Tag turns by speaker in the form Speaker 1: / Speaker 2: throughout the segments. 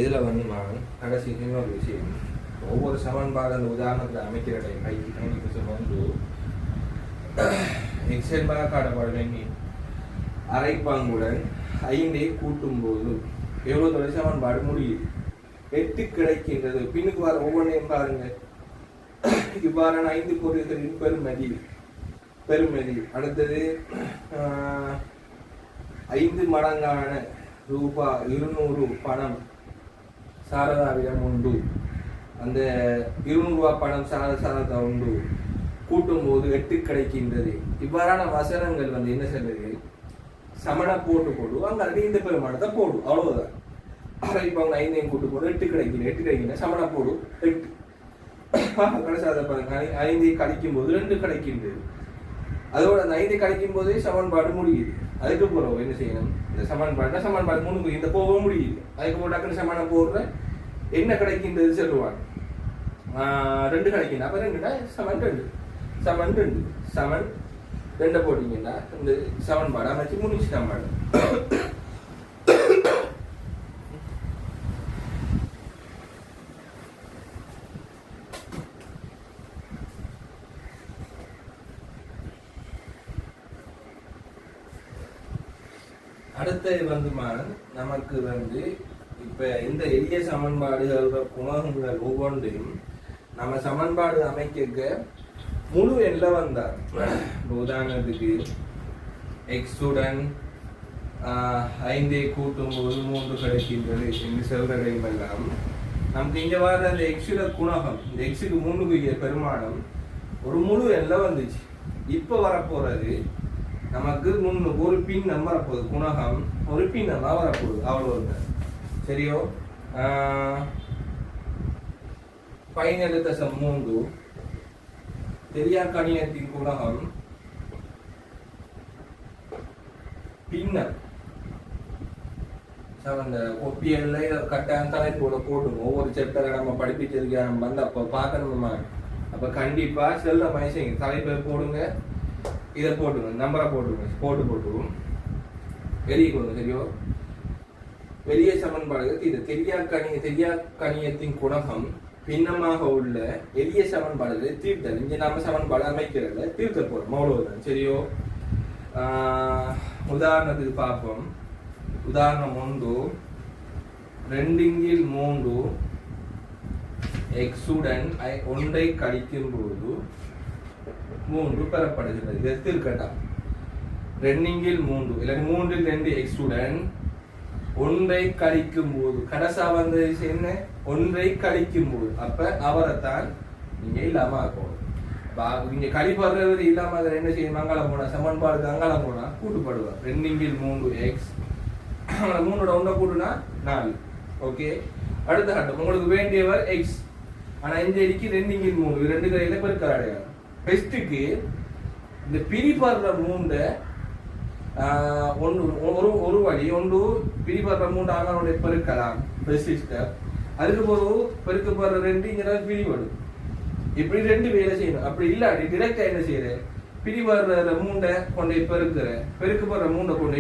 Speaker 1: இதில் வந்து நான் கடைசி இன்னொரு விஷயம், ஒவ்வொரு சமன்பாடு அந்த உதாரணத்தில் அமைக்கிற டைம் வந்து எக்ஸல் காட்டப்பட வேண்டி அரைப்பாங்குடன் 5ஐ கூட்டும் போது எவ்வளோ தொலை சமன்பாடு முடியுது? 8 கிடைக்கின்றது. பின்னுக்கு வர ஒவ்வொன்றையும் பாருங்க. இவ்வாறான 5 பொருள்களின் பெருமதி. அடுத்தது 5 மடங்கான ரூபாய் 200 பணம் சாரதாவிடம் உண்டு. அந்த 200 ரூபாய் பணம் சாரதா உண்டு. கூட்டும் போது 8 கிடைக்கின்றது. இவ்வாறான வசனங்கள் வந்து என்ன சொல்றது? சமண போடு அங்க இந்த பெருமானத்தை போடு, அவ்வளவுதான். இப்போ அவங்க 5ஐயும் கூட்டு போடு 8 கிடைக்கல சமண போடு 8. கடைசி பாருங்க, 5ஐ கழிக்கும் போது 2 கிடைக்கின்றது. அதோட அந்த 5ஐ கழிக்கும் போதே சமன்பாடு முடியுது. அதுக்கு போறோம் என்ன செய்யணும்? இந்த சமன்பாடு 3 இந்த போக முடியுது. அதுக்கு போட்டு டக்குனு சமணம் போடுற என்ன கிடைக்கின்றது சொல்லுவாங்க. 2 கிடைக்கின்றா. அப்ப 2 சமன் 2 போட்டீங்கன்னா இந்த சமன்பாடு அமைச்சு முடிச்சு சமன்பாடு. அடுத்தது வந்து நமக்கு வந்து இப்ப இந்த எளிய சமன்பாடுகள் குணகங்கள் ஒவ்வொன்றையும் நம்ம சமன்பாடு அமைக்க முழு எல்ல வந்தார். உதாரணத்துக்கு எக்ஸுடன் 5ஐ கூட்டும் போது 3 கிடைக்கின்றது என்று சொல்றதையும் எல்லாம் நமக்கு இங்க வர அந்த எக்ஸுட குணகம், இந்த எக்ஸுக்கு 3 பெருமானம் ஒரு முழு எல்ல வந்துச்சு. இப்ப வரப்போறது நமக்கு ஒரு பின்னம் வரப்போகுது. குணகம் ஒரு பின்னமா வரப்போகுது, அவ்வளவு. சரியோ? 17.3 தெரியா கணியத்தின் குணகம் பின்னம். அந்த ஒப்பியல்ல கட்டாயம் தலைப்போட போடுங்க. ஒவ்வொரு சாப்டரை நம்ம படிப்பிச்சதுக்கு நம்ம வந்து அப்போ பார்க்கணுமா? அப்ப கண்டிப்பா செல்ல மனுஷங்க தலைப்பை போடுங்க, இதை போட்டுங்க, நம்பரை போட்டுங்க, போட்டு வெளியே கொடுங்க. சரியோ? வெளிய சமன்பாடுகள் இது தெரியா கணியத்தின் குணகம் பின்னமாக உள்ள எளிய சமன்பாடுகளை தீர்த்தல். இங்க நாம சமன்பாடு அமைக்கிறத தீர்க்க போறோம், அவ்வளவுதான். சரியோ? உதாரணத்துக்கு பார்ப்போம். உதாரணம் 1, 2/3 எக்ஸுடன் 1ஐ கழிக்கும் போது 3 பெறப்படுகிறது. இதை தீர்க்கட்டாம். 2/3 இல்லை 3/2 எக்ஸுடன் 1ஐ கழிக்கும் போது கடைசா வந்து என்ன? 1ஐ கழிக்கும் போது அப்ப அவரைத்தான் நீங்க இல்லாம ஆக்கணும். நீங்க கழிப்படுறது இல்லாம அதை என்ன செய்யணும்? அங்காளம் போனா சமன்பாடுக்கு அங்காளம் போனா கூட்டுப்படுவார். 2/3 எக்ஸ் 3ஓட 1 கூட்டுனா 4. ஓகே, அடுத்த கட்டம் உங்களுக்கு வேண்டியவர் எக்ஸ். ஆனா இந்த அடிக்கு 2/3 2 கையில பெருக்கல் அடையாளம். பெஸ்ட்டுக்கு இந்த பிரிபடுற 3 ஒரு வழி ஒன்று பிரிபடுற 3 ஆகாரோட பெருக்கலாம். Best step. அதுக்கு போது பெருக்கப்படுற 2 இங்க பிரிபடும். இப்படி 2 வேலை செய்யணும். அப்படி இல்லாட்டி டிரெக்டா என்ன செய்யற? பிரிபடுற 3 கொண்டு பெருக்கப்படுற 3 கொண்டு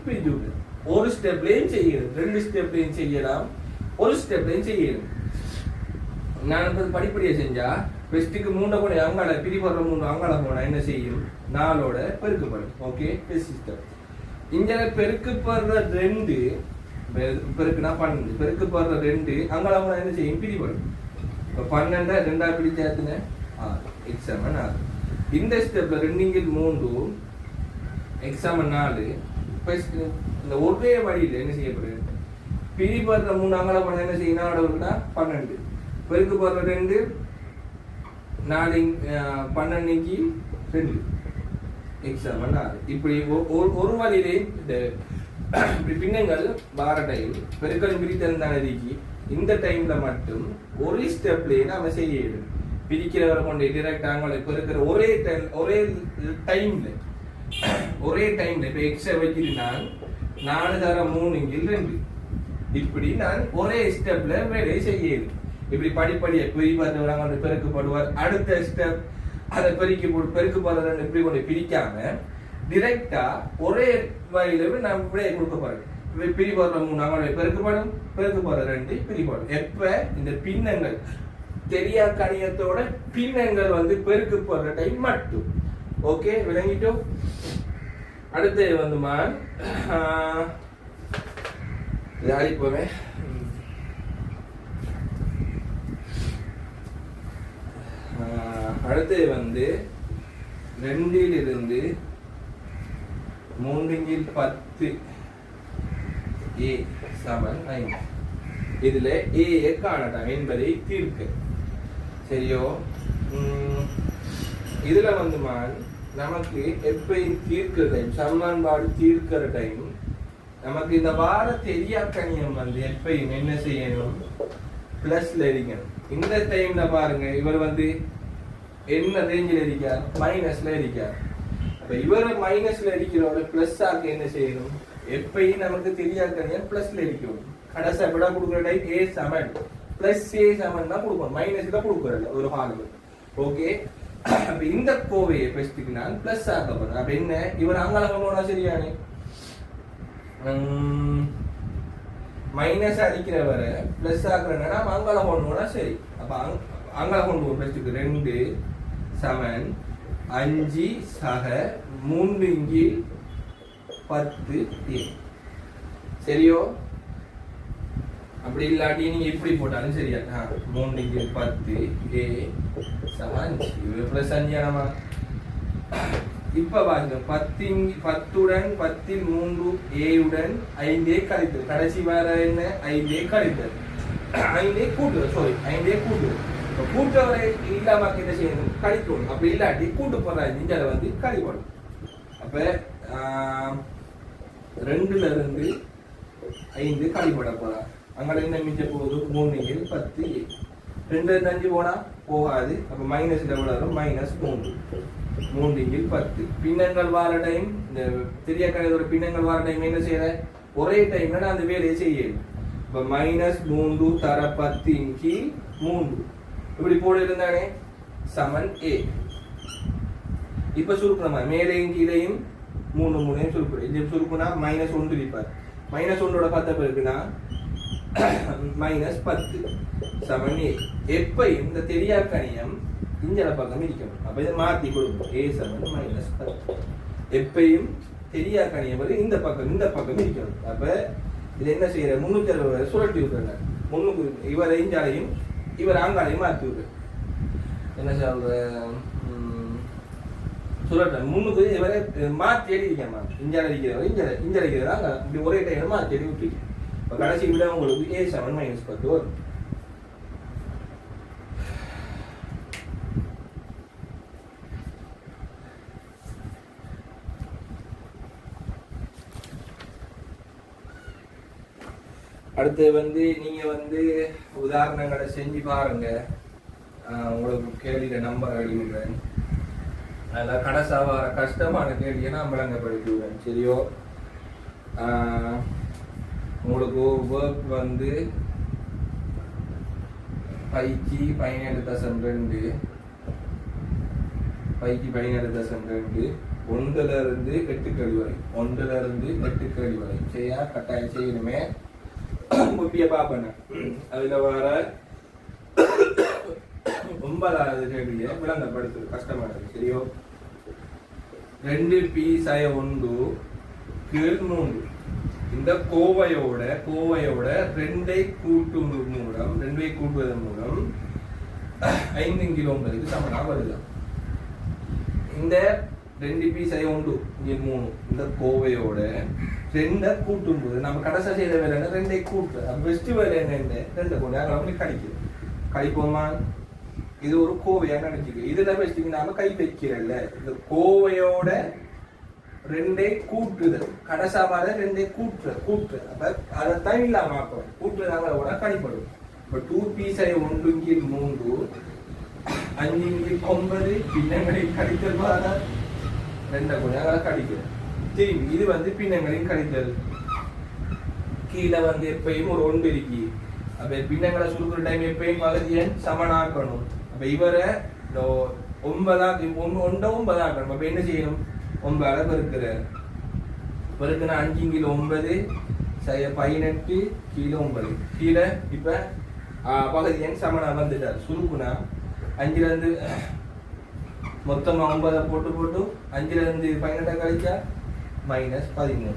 Speaker 1: பிரிஞ்சு விடு. ஒரு ஸ்டெப்லையும் செய்யணும், 2 ஸ்டெப்லையும் செய்யலாம், ஒரு ஸ்டெப்லையும் செய்யணும். நான் படிப்படியா செஞ்சா பெஸ்ட்டுக்கு 3 கூட அங்காள பிரிபடுற 3 அங்காள போனா என்ன செய்யும்? 4ஓட பெருக்கப்படும். Okay, best system. இங்க பெருக்கப்படுற 2 பெருக்குனா 12, பெருக்கப்படுற 2 அங்காள போனா என்ன செய்யும்? பிரிபடும். இப்போ 12 2ஆ பிரிச்சாத்துன 6, எக்ஸாமன் 6. இந்த ஸ்டெப்ல 2/3 எக்ஸாமன் 4. இந்த ஒரே வழியில என்ன செய்யப்படுது? பிரிபடுற 3 அங்காள போனா என்ன செய்யும்? 4 12, பெருக்கப்படுற 2 4 12 2 எக்ஸாமன் 6. இப்படி ஒரு வழியிலே பின்னங்கள் வார டைம் பெருக்கல் பிரித்தல் தானே இருக்கி. இந்த டைம்ல மட்டும் ஒரு ஸ்டெப்லயே நாம செய்யணும். பிரிக்கிறவரை கொண்டு டிரெக்ட் ஆங்களை பெருக்கிற ஒரே டைம்ல இப்ப எக்ஸ வச்சிருந்தா 4 தர 3 இங்கில் 2. இப்படி நான் ஒரே ஸ்டெப்ல வேலையை செய்யணும். இப்படி படிப்படியா பிரிப்பது பெருக்கப்படுவார். அடுத்த ஸ்டெப் அதை பெருக்கப்படுற இப்படி கொண்டு பிரிக்காம டிரெக்டா ஒரே வழியில நான் விடையை கொடுக்க போறேன். பிரிபடுற 3 அங்கே பெருக்கப்படும், பெருக்கப்படுற 2 பிரிபடும். எப்ப இந்த பின்னங்கள் தெரியா கணியத்தோட பின்னங்கள் வந்து பெருக்கப்படுற டைம் மட்டும். ஓகே, விளங்கிட்டோம். அடுத்து வந்து அழிப்போமே. அடுத்து வந்து 2 3/10 a சமன் 5. இதுல a காணலாம் என்பதை தீர்க்க. சரியோ? இதுல வந்து நமக்கு எப்பயும் தீர்க்கிற டைம், சமன்பாடு தீர்க்கிற டைம், நமக்கு இந்த வார தெரியா கணியம் வந்து எப்பயும் என்ன செய்யணும், பிளஸ்ல இருக்கணும். இந்த டைம்ல பாருங்க, இவர் வந்து என்ன ரேஞ்சில் இருக்கார், மைனஸ்ல இருக்கார். அப்ப இவர் மைனஸ்ல இருக்கிறோட பிளஸ் ஆக்க என்ன செய்யணும், எப்பயும் நமக்கு தெரியா கணியம் பிளஸ்ல இருக்கணும். கடைசி விட கொடுக்குற டைம் a சமன் பிளஸ் a சமன் தான் கொடுக்கணும், மைனஸ்ல கொடுக்குறல ஒரு ஹார்மோன். ஓகே, அப்ப இந்த கோவையை பெஸ்ட்டுக்கு நான் பிளஸ் ஆக்க போறேன். அப்ப என்ன, இவர் அங்கால கொண்டு சரியானே, மைனஸ் அடிக்கிறவரை பிளஸ் ஆக்குறேன்னா அங்கால கொண்டு சரி. அப்ப அங்கால கொண்டு பெஸ்ட்டுக்கு 2 சமன் 5 சக 3/10 a. சரியோ? அப்படி இல்லாட்டி நீங்க இப்படி போட்டாலும் சரியா. 3/10 a சமன் 5 பிளஸ் 5. இப்ப பாருங்க, 10 10 3 a உடன் 5 கழித்தல், கடைசி வேற என்ன, 5 கழித்தல், 5 கூட்டுதல், சாரி 5 கூட்டுதல். கூட்டவரை இல்லாம என்ன செய்யணும், கழிக்கணும். அப்படி இல்லாட்டி கூட்டு போற இங்க வந்து கழிக்கணும். அப்ப 2ல இருந்து 5 கழிப்பட போறார். அங்கே என்ன மிச்ச போகுது, 3/10 a. 2 5 போனா போகாது. அப்ப மைனஸ்ல வரும், -3 3/10. பின்னங்கள் வார டைம், இந்த தெரிய கணிதோட பின்னங்கள் வார டைம் என்ன செய்யற, ஒரே டைம்ல நான் அந்த வேலையை செய்யணும். இப்ப -3 தர 10/3 இப்படி போட இருந்தானே சமன் a. இப்ப சுருக்கமா மேலையும் கீழையும் 3 3 சுருக்கணும். இது சுருக்குனா -1 இருப்பார். -1 10 இருக்குன்னா -10 சமன் a. எப்பயும் இந்த தெரியா கணியம் இஞ்சல பக்கம் இருக்கணும். அப்ப இதை மாத்தி கொடுக்கும், a சமன் -10. எப்பயும் தெரியா கணியம் இந்த பக்கம் இருக்கணும். அப்ப இது என்ன செய்யற, 360 சுழட்டி விட்டுறேன். முன்னுக்கு இவரை இஞ்சாலையும் இவர் ஆங்காலையும் மாற்றி விட்டு என்ன சொல்ற, சுழட்டேன். முன்னுக்கு இவரை மாற்றி எழுதிக்கமா, இஞ்சால அடிக்கிறவர் இஞ்சல அடிக்கிறதா இப்படி ஒரே டைம் மாற்றி எழுதி விட்டு. இப்ப கடைசி விட உங்களுக்கு a சமன் -10 வரும். அடுத்து வந்து நீங்க வந்து உதாரணங்களை செஞ்சு பாருங்க. உங்களுக்கு கேள்வியில நம்பர் எழுதிடுறேன். அதில் கடைசா வர கஷ்டமான கேள்வியை நான் விளங்கப்படுத்தி விடுறேன். சரியோ? உங்களுக்கு ஒர்க் வந்து 5க்கு 17.2 1ல இருந்து 8 கேள்வி வரை, 1ல இருந்து 8 கேள்வி வரை செய்யா கட்டாயம் செய்யணுமே. முக்கிய பாப்பன அதுல வர 9வது கேள்வியை விளங்கப்படுத்துறது கஷ்டமானது. சரியோ? 2p/1 கீழ் 3 இந்த கோவையோட 2ஐ கூட்டுவதன் மூலம் 5/9 சமனா வருது. இந்த 2p/1 இங்கே 3 இந்த கோவையோட 2 கூட்டும் போது நம்ம கடைசி செய்த வேலை 2ஐ கூட்டு. பெஸ்ட் வேலை என்ன, 2 கொண்டு அப்படி கழிக்குது. கழிப்போமா? இது ஒரு கோவையா நினைச்சுக்க. இதுல பெஸ்ட் நாம கை வைக்கிறல்ல, இந்த கோவையோட 2ஐ கூட்டுதல், கடைசாவாத 2ஐ கூட்டு. அப்ப அதைத்தான் இல்லாம கூட்டுறதாங்களோட கழிப்படும். இப்ப 2p/1 கீழ் 3 5/9 பின்னங்களில் கழித்தல் வார 2 கொண்டு கழிக்கிறது. திரும்பி இது வந்து பின்னங்களின் கழித்தல். கீழே வந்து எப்பயும் ஒரு 1 இருக்கு. அப்ப பின்னங்களை சுருக்குற டைம் எப்பயும் பகுதியை சமனாக்கணும். அப்ப இவரை 9 ஆக்கணும். அப்ப என்ன செய்யணும், 9 பெருக்குற 5/9 18 கீழே 9 கீழே இப்ப பகுதி எண் சமனா வந்துட்டார் சுருக்குனா 5ல இருந்து மொத்தமா 9 போட்டு 5ல இருந்து 18 கழிச்சா -13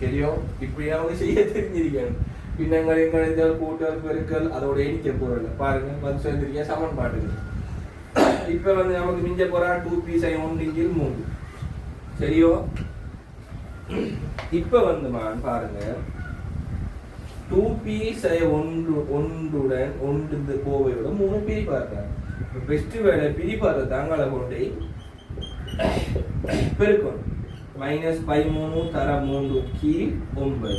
Speaker 1: சரியோ இப்படி அவங்க செய்ய தெரிஞ்சிருக்கணும் பின்னங்களின் கழித்தல் கூட்டல் பெருக்கல் அதோட எண்ணிக்கை பொருள் பாருங்க வந்து சேர்ந்துருக்கீங்க சமன்பாடுகள் இப்ப வந்து நமக்கு மிஞ்ச போறா 2p sin 1 கீழ் 3 சரியோ இப்ப வந்து பாருங்க 2p sin 1 ஒன்று கோவையோட 3 பிரிப்பார்கள் பெஸ்ட் வேலை பிரிப்பாரு தாங்கள கொண்டு பெருக்கும் -13 தர 3 கீழ் 9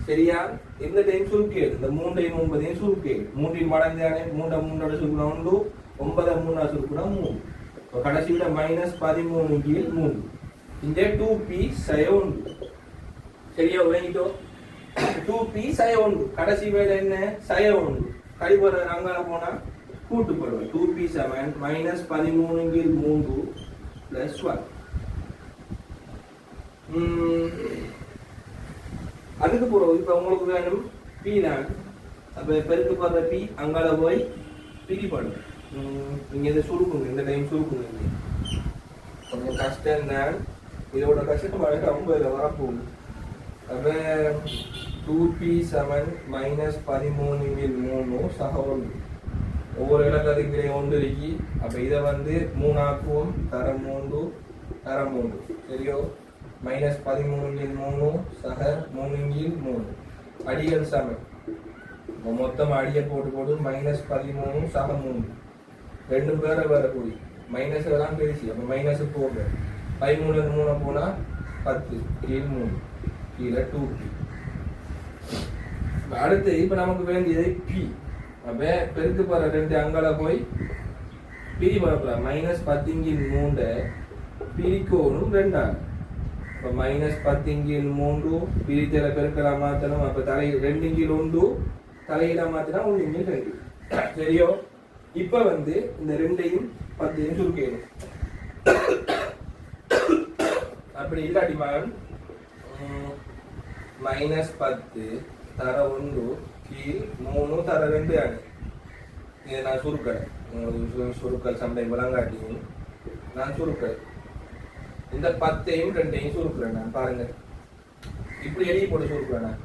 Speaker 1: சரியா இந்த டைம் சுருக்கேடு இந்த 3 9 சுருக்கேடு 3 மடங்கு தானே 3 3 சுருக்குனா 1 9 3 சுருக்குனா 3 இப்போ கடைசியில -13 கீழ் 3 இந்த 2p sin 1 சரியா விளங்கிட்டோ 2p sin 1 கடைசி வேலை என்ன sin 1 கழிவற அங்கால போனா கூட்டு போடுவோம் 2p சமன் -13 கீழ் 3 + 1 அதுக்கு போறோம் இப்ப உங்களுக்கு வேணும் p தான் அப்ப பெருக்கு போற p அங்கால போய் பிரிப்படும் நீங்க இதை சுருக்குங்க இந்த டைம் சுருக்குங்க கொஞ்சம் கஷ்டம் தான் இதோட கஷ்டப்பாடு ரொம்ப இதில் வரப்போகுது அப்ப 2p சமன் -13 கீழ் 3 சக 1 ஒவ்வொரு இலக்கத்துக்கு 1 இருக்கு அப்ப இதை வந்து 3 ஆக்குவோம் தர 3 சரியோ -13 கீழ் 3 சக 3 கீழ் 3 அடிகள் சமன் மொத்தம் அடியை போட்டு -13 சக 3 ரெண்டும் வேற கூடி மைனஸ் எல்லாம் பெருசு அப்ப மைனஸ் போடுற 13 3 போனா 10 கீழ் 3 கீழே 2p அடுத்து இப்ப நமக்கு வேண்டியது p அப்ப பெருக்கு போற ரெண்டு அங்கால போய் பிரி பரப்பலாம் -10 கீழ் 3 பிரிக்கோணும் ரெண்டாங்க இப்ப -10 கீழ் 3 பிரித்தல பெருக்கலாம் மாத்தணும் அப்ப தலை 2 கீழ் 1 தலையிட மாத்தினா 1 கீழ் 2 சரியோ இப்ப வந்து இந்த ரெண்டையும் 10 சுருக்கணும் அப்படி இல்லாட்டி மகன் -10 தர 1 கீழ் 3 தர 2 ஆகு இதை நான் சுருக்கிறேன் உங்களுக்கு சுருக்கல் சம்டைம் விளங்காட்டியும் நான் சுருக்கிறேன் இந்த 10ஐயும் 2ஐயும் சுருக்கிறேன் நான் பாருங்க இப்படி எழுதி போட்டு சுருக்கிறேன் நான்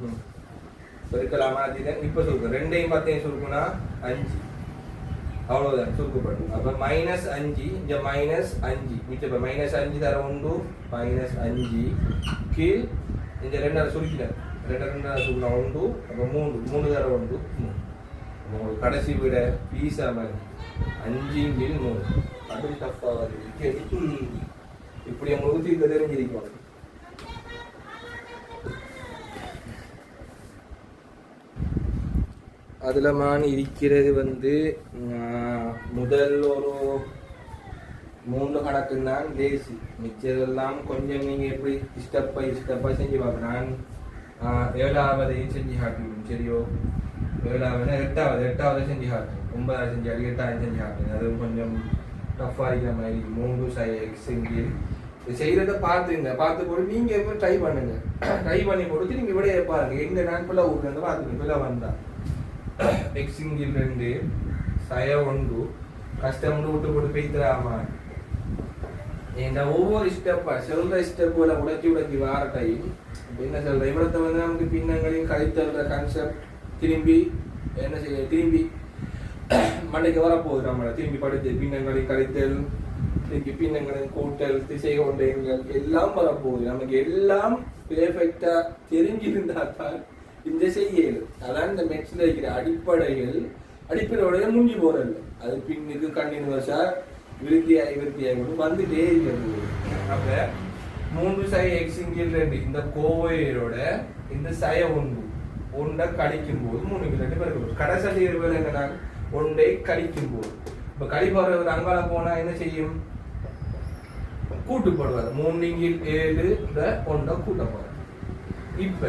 Speaker 1: பெருக்கலாமா இப்ப சுருக்கிறேன் 2ஐயும் 10ஐயும் சுருக்குனா 5 அவ்வளவுதான் சுருக்கப்படும் அப்ப -5 இங்க -5 மிச்சம் -5 தர 1 -5 கீழ் இந்த 2 சுருக்கினேன் 2 சுருக்கினா 1 அப்ப 3 தர 1 உங்களுக்கு கடைசி விட p சமன் 5 கீழ் 3 அதுவும் டஃப்பா வருது இப்படி உங்களுக்கு தீர்க்க தெரிஞ்சிருக்கும் அதுல நான் இருக்கிறது வந்து முதல் ஒரு 3 கணக்கு தான் லேசி மிச்சதெல்லாம் கொஞ்சம் நீங்க எப்படி ஸ்டெப்பா செஞ்சு பார்க்க நான் 7ஆவதையும் செஞ்சு காட்டுவேன் சரியோ 7ஆவது 8ஆவது செஞ்சு காட்டுவேன் 9ஆவது செஞ்சு 8ஆவது செஞ்சு காட்டுவேன் அது கொஞ்சம் டஃப்பாக இருக்கிற மாதிரி 3 sin x கீழ் செய்யறத பார்த்து போட்டு நீங்க எப்போ ட்ரை பண்ணுங்க ட்ரை பண்ணி போட்டு நீங்க விட பாருங்க எங்க நான் பிள்ளை ஊர்ல பார்த்துங்க பிள்ளை வந்தா x கீழ் 2 sin 1 கஷ்டம் விட்டு போட்டு பெய்த்துறாமா இந்த ஒவ்வொரு ஸ்டெப்பா சொல்ற ஸ்டெப்போட உடைச்சி வார டைம் என்ன சொல்ற இவ்வளத்தை வந்து நமக்கு பின்னங்களையும் கழித்தல்ற கான்செப்ட் திரும்பி என்ன செய்ய திரும்பி மண்டைக்கு வரப்போகுது நம்மளை திரும்பி படித்து பின்னங்களையும் கழித்தல் திரும்பி பின்னங்களையும் கூட்டல் திசை கொண்டங்கள் எல்லாம் வரப்போகுது நமக்கு எல்லாம் பெர்ஃபெக்டா தெரிஞ்சிருந்தா தான் இந்த செய்யல் அதான் இந்த மெட்ஸ்ல இருக்கிற அடிப்படையோட முடிஞ்சு போறது அது பின்னுக்கு கண்டினியூஸா விருத்தியாகி வந்துட்டே இருக்கிறது அப்ப 3 sin x கீழ் 2 இந்த கோவையோட இந்த sin 1 கழிக்கும் போது 3 கீழ் 2 பெருக்கணும் கடைசி இருவேளை என்னன்னா 1 கழிக்கும் போது இப்ப கழிப்பாரு ஒரு அங்கால போனா என்ன செய்யும் கூட்டு போடுவார் 3 கீழ் 7 இந்த 1 கூட்ட போறார் இப்ப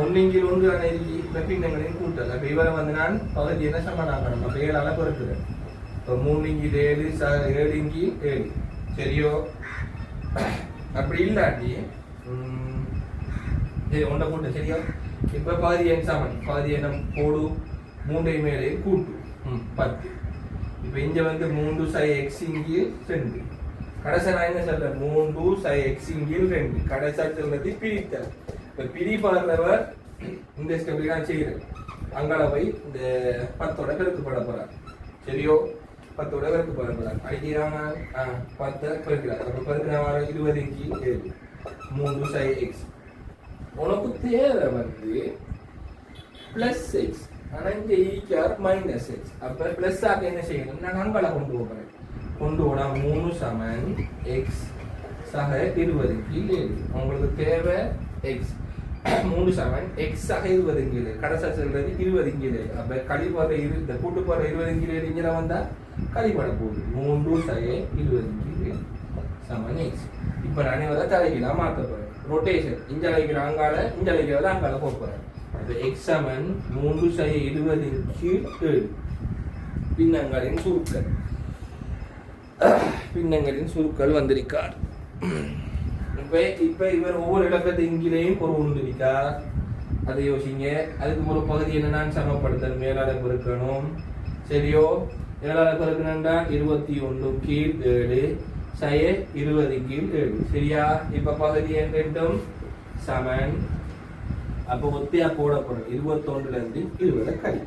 Speaker 1: 1 கீழ் 1 அணைக்கி இந்த பின்னங்களையும் கூட்டல் அப்ப இவரை வந்து நான் பகுதி என்ன சமனாக்கணும் அப்ப 7ஆல பெருக்குறேன் இப்ப 3 கீழ் 7 7 கீழ் 7 சரியோ அப்படி இல்லாட்டி சரி ஒன்றை கூட்டு சரியா. இப்போ பாதி எண் சமன் பாதி எண்ணம் போடு 3 மேலே கூட்டு 10. இப்போ இங்கே வந்து 3 சை எக்ஸ் இங்கே 2. கடைசி நான் என்ன சொல்றேன் 3 சை எக்ஸ் இங்கே 2. கடைசி சொல்றது பிரித்தல். இப்போ பிரிப்பாளர் இந்த ஸ்டெப் நான் செய்கிறேன். அங்கால போய் இந்த 10ஓட பெருக்கப்பட போறார் சரியோ. 10ஓட பெருக்கப்பட போறார் அடிக்கிறாங்க 10 பெருக்கிறார். அப்போ பெருக்கிற 20 இங்கே 7 3 சை எக்ஸ். உனக்கு தேவை வந்து பிளஸ் எக்ஸ். ஆனா இங்க ஈக்குவல் மைனஸ் எக்ஸ். அப்ப பிளஸ் ஆக என்ன செய்யணும் நான் அங்கால கொண்டு போகிறேன். கொண்டு போனா 3 சமன் எக்ஸ் சக 20 கீழே. உங்களுக்கு தேவை எக்ஸ் 3 சமன் எக்ஸ் சக 20 கீழே. கடைசா சொல்றது 20 கீழே. அப்ப கழிப்பற இந்த கூட்டு போற 20 கீழே இங்கே வந்தா கழிப்பட போகுது 3 சக 20 கீழே சமன் எக்ஸ். இப்ப நான் இவரை தலைகீழா மாற்ற போறேன். ரொட்டேஷன் இங்க வைக்கிற அங்கால இங்க வைக்கிறத அங்கால போறேன். அப்ப எக்ஸ் சமன் 3 சை 20 கீழ் 7. பின்னங்களின் சுருக்கல் வந்திருக்கார். இப்ப இவர் ஒவ்வொரு இலக்கத்து இங்கிலேயும் ஒரு ஒன்று இருக்கார். அதை யோசிங்க. அதுக்கு ஒரு பகுதி என்ன சமப்படுத்தல் மேலால பெருக்கணும் சரியோ. மேலால பெருக்கணும்டா 21 கீழ் 7 சய 20 கீழ் 7 சரியா. இப்ப பகுதி என்றும் சமன். அப்போ ஒத்தையா போடப்படும் 21ல இருந்து 20 கழி.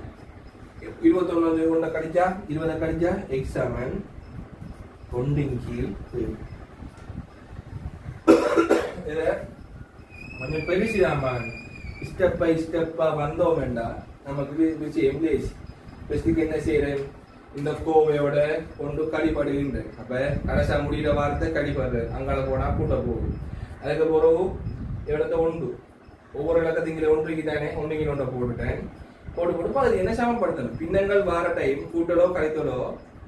Speaker 1: 21 கழிச்சா 20 கழிச்சா எக்ஸ் சமன் 1 கீழ் 7. இத கொஞ்சம் பெருசுதாம்மா. ஸ்டெப் பை ஸ்டெப்பா வந்தோம் வேண்டாம். நமக்கு விஷயம் லேசி. பெஸ்ட்டுக்கு என்ன செய்யறேன் இந்த கோவையோட கொண்டு கழிப்படுகின்றேன். அப்ப கடைசா முடிகிற வார்த்தை கழிப்படுறேன். அங்கால போனா கூட்ட போகுது. அதுக்கு பிறகு இடத்த ஒன்று ஒவ்வொரு இலக்கத்திங்கிற ஒன்றுக்கு தானே ஒன்றுங்கிற ஒன்றை போட்டுட்டேன். போட்டு பகுதி என்ன சமப்படுத்தணும். பின்னங்கள் வார டைம் கூட்டலோ கழித்தலோ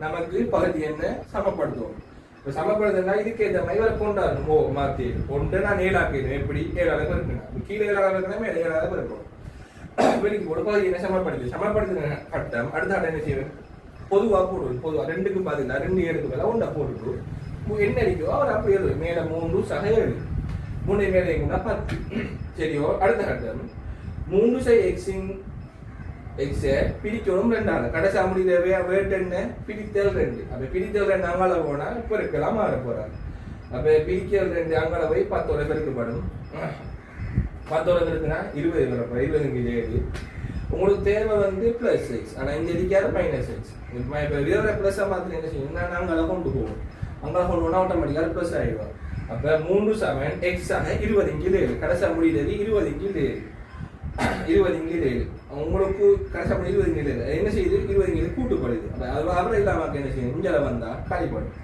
Speaker 1: நமக்கு பகுதி என்ன சமப்படுத்துவோம். இப்போ சமப்படுத்தினா இதுக்கு ஏற்ற மாதிரி வரை கொண்டாடணும். மாற்றி கொண்டு நான் 7 ஆக்கிடுவேன். எப்படி 7 அளவு இருக்கணும். கீழே 7 அளவு இருக்கணும். மேலே 7 அளவு இருக்கும். வெளிக்கு போட பகுதி என்ன சமப்படுத்தின கட்டம் அடுத்த கட்டம் என்ன செய்வேன் பொதுவாக போடுவேன். பொதுவாக 2க்கு பதிலாக 2 7க்கு பதிலாக 1 போட்டுட்டு என்ன அடிக்கோ அவர் அப்படி எழுதுவேன். மேலே 3 சக 7 3 மேலே 10 சரியோ. அடுத்த கட்டம் 3 சை எக்ஸின் எக்ஸை பிரிக்கணும் 2ஆல. கடைசா முடிகிற வேட் என்ன பிரித்தல் 2. அப்ப பிரித்தல் 2 அங்கால போனா பெருக்கலாம் மாற போறாரு. அப்ப பிரிக்கல் 2 அங்கால போய் 10ஓட பெருக்கப்படும். 10ஓட பெருக்குனா 20 வரப்போ 20 7. உங்களுக்கு தேவை வந்து பிளஸ் எக்ஸ். ஆனா இங்க இருக்காரு மைனஸ் எக்ஸ். இப்ப வேற பிளஸ் மாத்திரம் என்ன செய்யணும் நான் அங்கால கொண்டு போவோம். அங்கால கொண்டு போனா ஆட்டோமேட்டிக்கா பிளஸ் ஆயிடுவார். அப்ப 3 சமன் எக்ஸ் ஆக 20 கீழ் 7. கடைசா முடிகிறது 20 கீழ் 7 20 கீழ் 7. உங்களுக்கு கடைசா 20 கீழ் 7 என்ன செய்யுது 20 கீழ் கூட்டுப்படுது. அப்ப அவரை இல்லாம என்ன செய்யும் இஞ்சால வந்தா கழிப்படும்.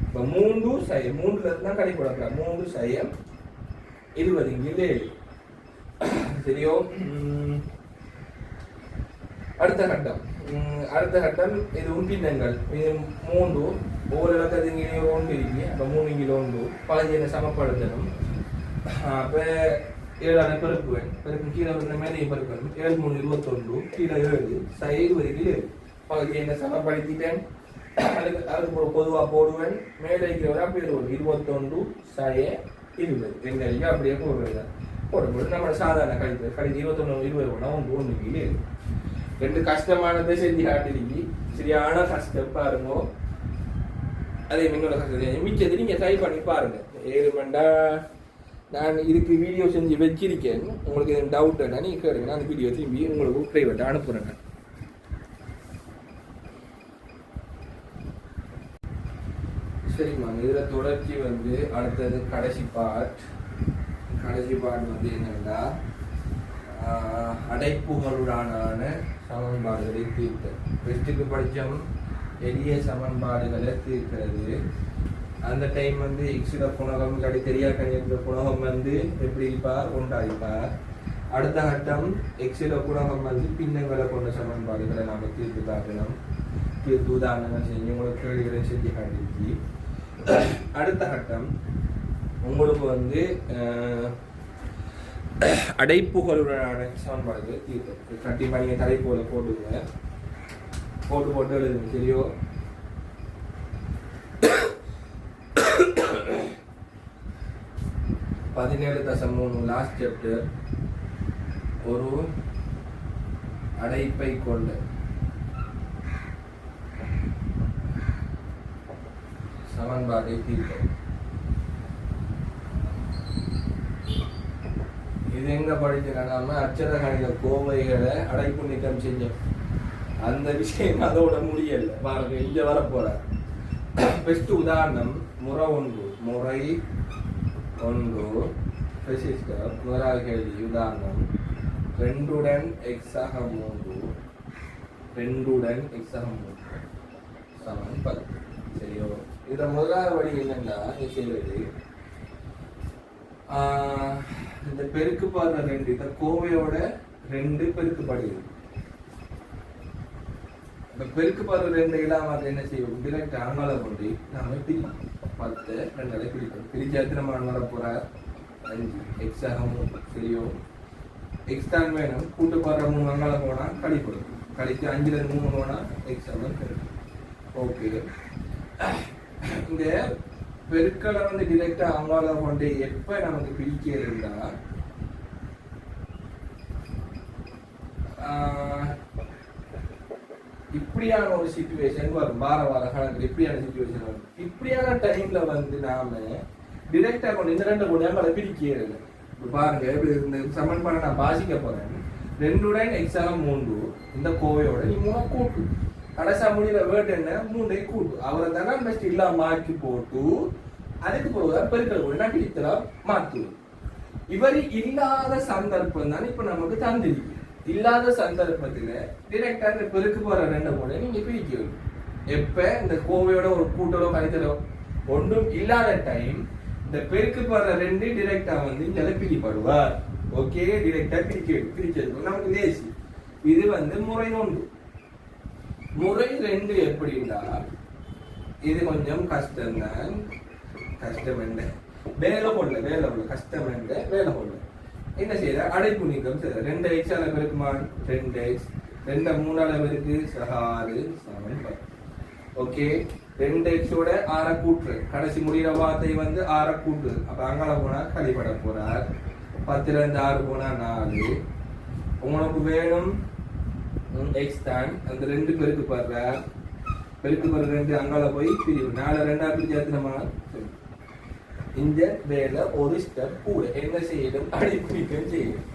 Speaker 1: இப்ப 3 சை 3ல இருந்து தான் கழிப்படலாம். 3 சை 20 கீழ் 7 சரியோ. அடுத்த கட்டம் இதுவும் பின்னங்கள். இது 3 ஒவ்வொரு இலக்கத்தின் 1 இருக்கு. அப்ப 3 கீழ் 1 பாதி என்ன சமப்படுத்தணும். அப்ப 7 பெருக்குவேன். பெருக்கு கீழே வந்து மேலையும் பெருக்கணும். 7 3 21 கீழே 7 சை 20 கீழ் 7 பகுதி என்ன சமப்படுத்திட்டேன். அதுக்கு பொதுவாக போடுவேன். மேலே இருக்கிறவரை அப்படியே 21 சை 20 2 அப்படியே போடுறது போடும்போது நம்ம சாதாரண கழிப்பு 21 20 போனா 1 கீழே 2 கஷ்டமானதை செஞ்சு காட்டிருக்கி. சரியான கஷ்டம் பாருங்க. அதே மின்னோட கஷ்டம் மிச்சது நீங்க ட்ரை பண்ணி பாருங்க. 7 மண்டா நான் இதுக்கு வீடியோ செஞ்சு வச்சிருக்கேன். உங்களுக்கு எதுவும் டவுட் என்ன நீங்க கேளுங்க. அந்த வீடியோ திரும்பி உங்களுக்கு பிரைவேட்டாக அனுப்புறேன். சரிம்மா இதில் தொடர்ச்சி வந்து அடுத்தது கடைசி பார்ட் வந்து என்னன்னா அடைப்புகளுடான சமன்பாடுகளை தீர்த்தல். பெஸ்ட்டுக்கு படித்தோம் எளிய சமன்பாடுகளை தீர்க்கிறது. அந்த டைம் வந்து எக்ஸிட குணகம் இல்லாட்டி தெரியா கணித குணகம் வந்து எப்படி இருப்பார் கொண்டாடிப்பார். அடுத்த கட்டம் எக்ஸிட குணகம் வந்து பின்னங்களை கொண்ட சமன்பாடுகளை நாம் தீர்த்து காட்டணும். தீர்த்து உதாரணங்கள் செஞ்சு உங்களுக்கு கேள்விகளை செஞ்சு காட்டிச்சு. அடுத்த கட்டம் உங்களுக்கு வந்து அடைப்புகளுடனான சமன்பாடுகளை தீர்த்து கண்டிப்பாக நீங்கள் தலைப்போல போட்டுங்க. போட்டு எழுதுங்க சரியோ. பதினேழு தசம் 3 லாஸ்ட் சாப்டர் ஒரு அடைப்பை கொண்ட சமன்பாட்டை தீர்க்க. இது எங்க படிச்சிருக்காங்க? அச்சத கணித கோவைகளை அடைப்பு நீக்கம் செஞ்சோம். அந்த விஷயம் அதோட முடியல. பாருங்க, இங்க வர போற பெஸ்ட் உதாரணம் முறை ஒன்று முதலாவது கேள்வி. உதாரணம் 2 x ஆக 3 சமன் 10. சரியோ? இத முதலாவது வழி என்னன்னா செய்வது, இந்த பெருக்கு பாருங்க 2, இந்த கோவையோட 2 பெருக்குப்படுகிறது. இந்த பெருக்கு பாருங்க 2 இல்லாம என்ன செய்வோம்? டிரெக்ட் அங்கால கொண்டு நாம 10 2 பிரிப்போம். பிரிச்சு எத்தனை வர போற 5 x ஆக 3. சரியோ? x தான் வேணும். கூட்டு பாடுற 3 அங்கால போனா கழிப்படும். கழிச்சு 5ல 3 போனா x ஆகும். ஓகே, இந்த பெருக்களை வந்து டிரெக்டா அங்கால கொண்டு எப்ப நமக்கு பிரிக்க இருந்தா இப்படியான ஒரு சிச்சுவேஷன் வரும். வார கணக்கு இப்படியான சிச்சுவேஷன் வரும். இப்படியான டைம்ல வந்து நாம டிரெக்டா கொண்டு இந்த 2 கொண்டு அங்கால பிரிக்கிறது. பாருங்க, இந்த சமன்பாடை நான் வாசிக்க போறேன். 2 x ஆக 3 இந்த கோவையோட நீ 3 கூட்டு. கடைசா முடியல வேர்ட் என்ன? 3 கூட்டு. அவரை தானே பெஸ்ட் இல்லாம மாற்றி போட்டு அதுக்கு போகுதான் பெருக்கள் கூட நான் பிரித்தலாம் மாற்றுவோம். இவர் இல்லாத சந்தர்ப்பம் தான் இப்ப நமக்கு தந்திருக்கு. இல்லாத சந்தர்ப்பத்துல டிரெக்டா இந்த பெருக்கு போற 2 கூட நீங்க பிரிக்கணும். எப்ப இந்த கோவையோட ஒரு கூட்டலோ கழித்தலோ ஒன்றும் இல்லாத டைம் இந்த பெருக்கு போற 2 டிரெக்டா வந்து இங்க பிரிப்படுவார். ஓகே, டிரெக்டா பிரிக்கிறது நமக்கு லேசி. இது வந்து முறை 1. முறை 2 எப்படின்னா இது கொஞ்சம் கஷ்டம் தான். கஷ்டம் என்ன வேலை கொள்ள கஷ்டம் என்ன வேலை கொள்ள என்ன செய்யற? அடைப்பு நீக்கம் செய்யற. 2x ஆல பெருக்குமா 2x 2 3 பெருக்கு 6 சமன் 10. ஓகே, 2x ஓட 6 கூட்டு. கடைசி முடிகிற வார்த்தை வந்து 6 கூட்டு. அப்ப அங்கால போனா கழிப்பட போறார். 10ல இருந்து 6 போனா 4. உங்களுக்கு வேணும் x தான். அந்த 2 பெருக்கு பாடுற 2 அங்கால போய் பிரிவு 4 2 பிரிச்சு எத்தனைமா? இந்த வேலை ஒரு ஸ்டெப் கூட என்ன செய்யணும்? அடைப்பு நீக்கம் செய்யணும்.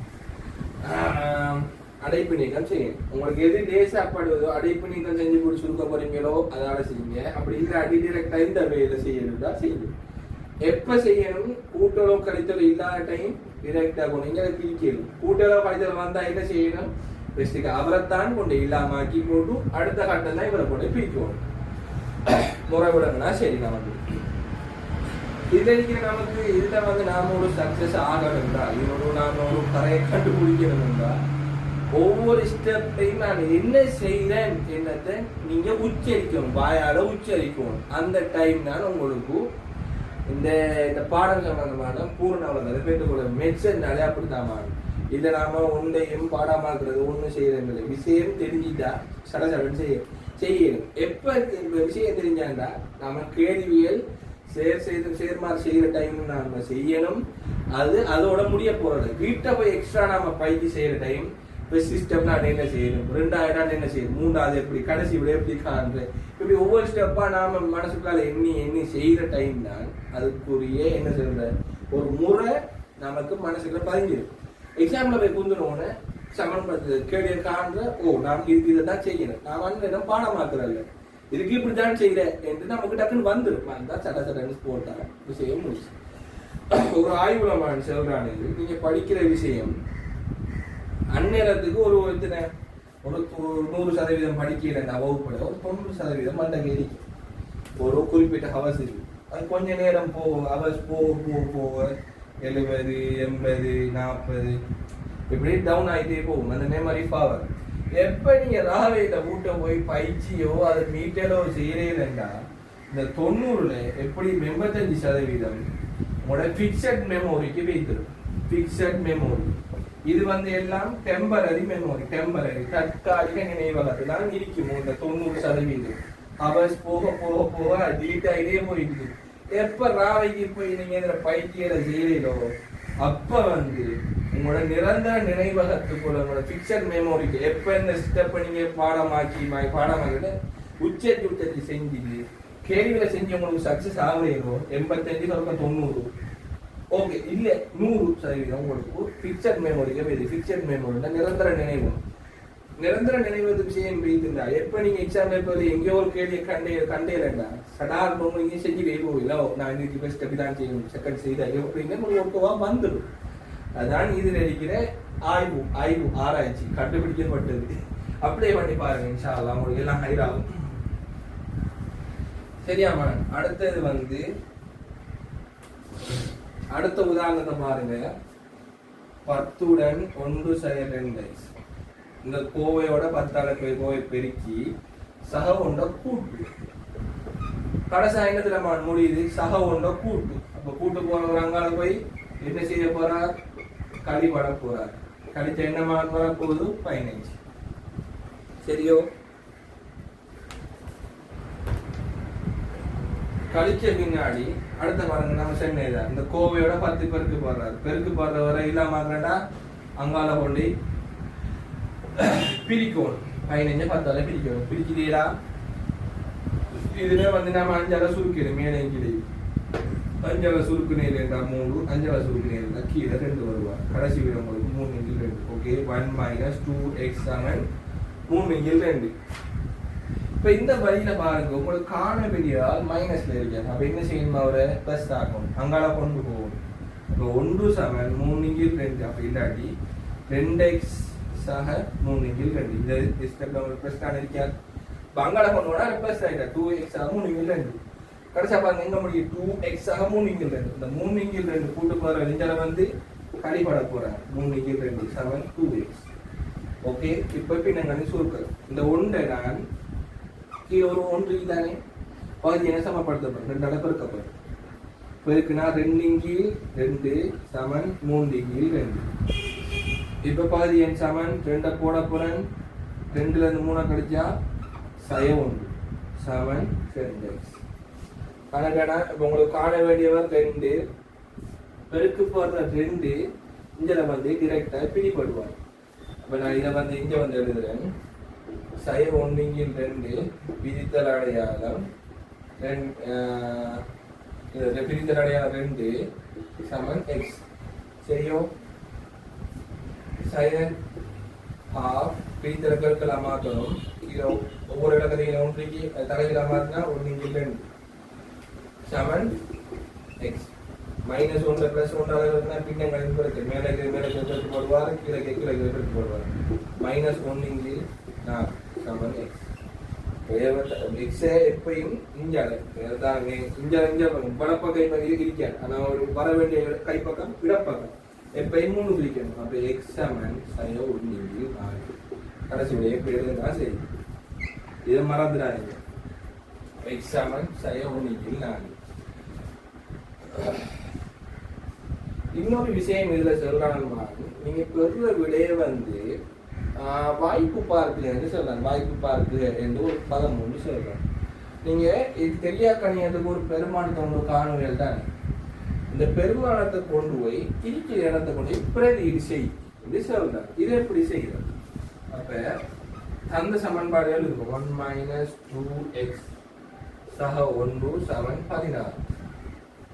Speaker 1: அடைப்பு நீக்கம் செய்யணும். உங்களுக்கு எது லேசாப்படுவதோ அடைப்பு நீக்கம் செஞ்சு கூட சுருக்க போறீங்களோ அதால செய்யுங்க. அப்படி இல்லாட்டி டிரெக்டா இந்த வேலை செய்யணும்டா செய்யணும். எப்ப செய்யணும்? கூட்டலோ கழித்தலோ இல்லாத டைம் டிரெக்டா கொண்டு பிரிக்கணும். கூட்டலோ கழித்தலோ வந்தா என்ன செய்யணும்? பெஸ்ட்டுக்கு அவரைத்தான் கொண்டு இல்லாமக்கி போட்டு அடுத்த கட்டம் தான் இவரை கொண்டு பிரிக்கணும். முறை விடணும்னா சரி. நமக்கு இதுல நமக்கு இதுல வந்து நாம ஒரு சக்சஸ் ஆகணும்டா, இதோட நாம ஒரு கரையை கண்டுபிடிக்கணும்டா, ஒவ்வொரு ஸ்டெப்பையும் நான் என்ன செய்யறேன் என்னத்தை நீங்க உச்சரிக்கணும். வாயால உச்சரிக்கணும். அந்த டைம் தான் உங்களுக்கு இந்த பாடம் சம்பந்தமான பூர்ண வளர்ந்து பேட்டுக்கூட மெச்சனாலே அப்படித்தான். இதை நாம ஒன்றையும் பாடமாக்குறது ஒன்றும் செய்யறது விஷயம் தெரிஞ்சுட்டா சடசடன் செய்யணும். எப்ப விஷயம் தெரிஞ்சாண்டா நாம கேள்வியல் சேர்மாறு செய்யற டைம் நாம செய்யணும். அது அதோட முடிய போறது. வீட்டை போய் எக்ஸ்ட்ரா நாம பயிற்சி செய்யற டைம் சிஸ்டம்னா என்ன செய்யணும், 2000 என்ன செய்யணும், 3வது எப்படி, கடைசி விட எப்படி காண்ற, இப்படி ஒவ்வொரு ஸ்டெப்பா நாம மனசுக்குள்ள எண்ணி செய்யற டைம் தான் அதுக்குரிய என்ன சொல்ற ஒரு முறை நமக்கு மனசுக்குள்ள பதிஞ்சிடும். எக்ஸாம்ல போய் குந்துனோன்னு சமன்படுத்து கேள்வி காண்ற, ஓ நாம் இதைதான் செய்யணும், நான் வந்து பாடமாக்குறல்ல இதுக்கு இப்படிதான் செய்யறேன் என்று நமக்கு டக்குன்னு வந்துடும். வந்தா சடசடன்னு போட்டா விஷயம் முடிச்சு. ஒரு ஆய்வுலமான செல்றானது நீங்க படிக்கிற விஷயம் அந்நேரத்துக்கு ஒரு 100% படிக்கல வகுப்பட ஒரு 90% மண்டை இருக்கும். ஒரு குறிப்பிட்ட ஹவர்ஸ் இருக்கு. அது கொஞ்ச நேரம் போகும். ஹவர்ஸ் போக 70 80 40 இப்படி டவுன் ஆகிட்டே போகும் அந்த மெமரி பவர். எப்ப நீங்க ராவையில வீட்டை போய் பயிற்சியோ அது மீட்டரோ செய்யறீங்கன்னா இந்த 90ல எப்படி 85% உங்களோட பிக்சட் மெமோரிக்கு வைத்திரும். பிக்சட் மெமோரி இது வந்து எல்லாம் டெம்பரரி மெமோரி, டெம்பரரி தற்காலிக நினைவகத்துல தான் இருக்கும். இந்த 90% அவர்ஸ் போக போக போக டீட்டா இதே போயிட்டு எப்ப ராவைக்கு போய் நீங்க இதுல பயிற்சியில செய்யறீங்களோ அப்ப வந்து உங்களோட நிரந்தர நினைவகத்துக்குள்ள உங்களோட பிக்சர் மெமோரிக்கு எப்ப இந்த ஸ்டெப் நீங்க பாடமாக்கிட்டு உச்சத்தை செஞ்சு கேள்வியில செஞ்சு உங்களுக்கு சக்சஸ் ஆகலையோ 85 90 ஓகே இல்ல 100% உங்களுக்கு பிக்சர் மெமோரிக்கு பிக்சர் மெமோரி நிரந்தர நினைவு நிரந்தர நினைவு விஷயம் வைத்திருந்தா எப்ப நீங்க எக்ஸாம் பேப்பர் எங்கேயோ ஒரு கேள்வியை கண்டேலண்டா சடார் நீங்க செஞ்சு வைப்போம் நான் இன்னைக்கு பெஸ்ட் தான் செய்யணும் செகண்ட் செய்தா எப்படிங்க உங்களுக்கு ஒட்டுவா வந்துடும். அதான் இதுல இருக்கிற ஆராய்ச்சி கண்டுபிடிக்கப்பட்டது. அப்ளை பண்ணி பாருங்க, இன்ஷா அல்லாஹ் உங்களுக்கு எல்லாம் ஹைர் ஆகும். சரியாமா? அடுத்தது வந்து அடுத்த உதாரணத்தை பாருங்க. 10 1 2 இந்த கோவையோட 10 கோவை பெருக்கி சக ஒண்ட கூட்டு கடைசி ஐநத்துல முடியுது. சக ஒண்ட கூட்டு. அப்ப கூட்டு போறவர் அங்கால போய் என்ன செய்ய போறார்? களி பட போறார். கழிச்ச என்ன மார்க் வர போகுது? 15. சரியோ? கழிச்ச பின்னாடி அடுத்த பாருங்க நம்ம சென்னைதான் இந்த கோவையோட 10 பெருக்கு போடுறாரு. பெருக்கு போடுற வரை இல்லாம அங்கால கொண்டு பிரிக்கணும். 15 10 பிரிக்கணும். பிரிக்கிறீரா? இதுல வந்து நம்ம 5 சுருக்கணும். மேலே கீழே 5 சுருக்குனேன் 3 5 சுருக்குனேன் கீழே 2 வருவா. கடைசி விட உங்களுக்கு 3 இங்கில் 2. Okay, 1 - 2x 3 இங்கில் 2. இப்ப இந்த வழியில பாருங்க, உங்களுக்கு காண வெளியால் மைனஸ்ல இருக்கு. அப்ப என்ன செய்யணும்? அவரை பிளஸ் ஆகணும். அங்கால கொண்டு போகணும். இப்போ 1 = 3 இங்கில் 2. அப்ப இல்லாட்டி 2x சக 3 இங்கில் 2. இந்த ஸ்டெப்ல ஒரு பிளஸ் தான் இருக்காது. அங்கால கொண்டு போனா பிளஸ் ஆயிட்டா 2x சக 3 இங்கில் 2. கடைசியா பாருங்க எங்க முடியும்? 2x சக 3 இங்கில் 2. இந்த 3 இங்கில் 2 கூட்டு போற வெளிஞ்சால வந்து கழிப்பட போறாங்க. 3 இங்கில் 2 = 2x. ஓகே, இப்ப பின்னங்கன்னு சுருக்கள். இந்த 1 நான் கீழே ஒரு 1 தானே பகுதி என்ன சமப்படுத்தப்படும்? 2 பெருக்கப்படும். பெருக்குனா 2 இங்கில் 2 = 3 இங்கில் 2. இப்ப பகுதி எண் சமன் 2 போட போறேன். 2ல இருந்து 3 கழிச்சா -1 = 2x. கணக்கான இப்ப உங்களுக்கு காண வேண்டியவர் 2 பெருக்கு போடுற 2 இங்க வந்து டிரெக்டா பிடிபடுவார். அப்ப நான் இதை வந்து இங்க வந்து எழுதுறேன். -1 இங்கில் 2 பிரித்தல் அடையாளம் பிரித்தல் அடையாளம் 2 = x. சரியோ? ½ பிரித்தல் பெருக்கலா மாற்றணும். இதை ஒவ்வொரு இடத்துல ஒன்றைக்கு தலைகளா மாற்றினா 1 இங்கில் 2 = x. -1 + 1 பின்னங்களின் பெருக்கு மேலே பெருக்கு போடுவார், கீழே பெருக்கு போடுவார். -1 இங்கில் 4 = x. x எப்பயும் வலப்பக்கம் இருக்காது. ஆனா ஒரு வர வேண்டிய கைப்பக்கம் இடப்பக்கம் எப்பயும் 3 பிரிக்கணும். அப்ப x = -1 இங்கில் 4. கடைசி விட எப்படி எழுதுனா சரி, இதை மறந்துடாதீங்க. x = -1 இங்கில் 4. இன்னொரு விஷயம் இதுல சொல்றாங்க, நீங்க பெறுற விடையை வந்து வாய்ப்பு பார்க்குன்னு சொல்லலாம். வாய்ப்பு பார்க்கு என்று ஒரு பதம் ஒன்று சொல்றோம். நீங்க இது தெரியா கணியத்துக்கு ஒரு பெருமானத்தை ஒன்று காணுவீர்கள் தானே. இந்த பெருமானத்தை கொண்டு போய் இருக்கிற இடத்தை கொண்டு போய் பிரதியீடு செய் என்று சொல்றாங்க. இது எப்படி செய்யறது? அப்ப அந்த சமன்பாடுகள் இருக்கும். 1 - 2x சக 1 = 16.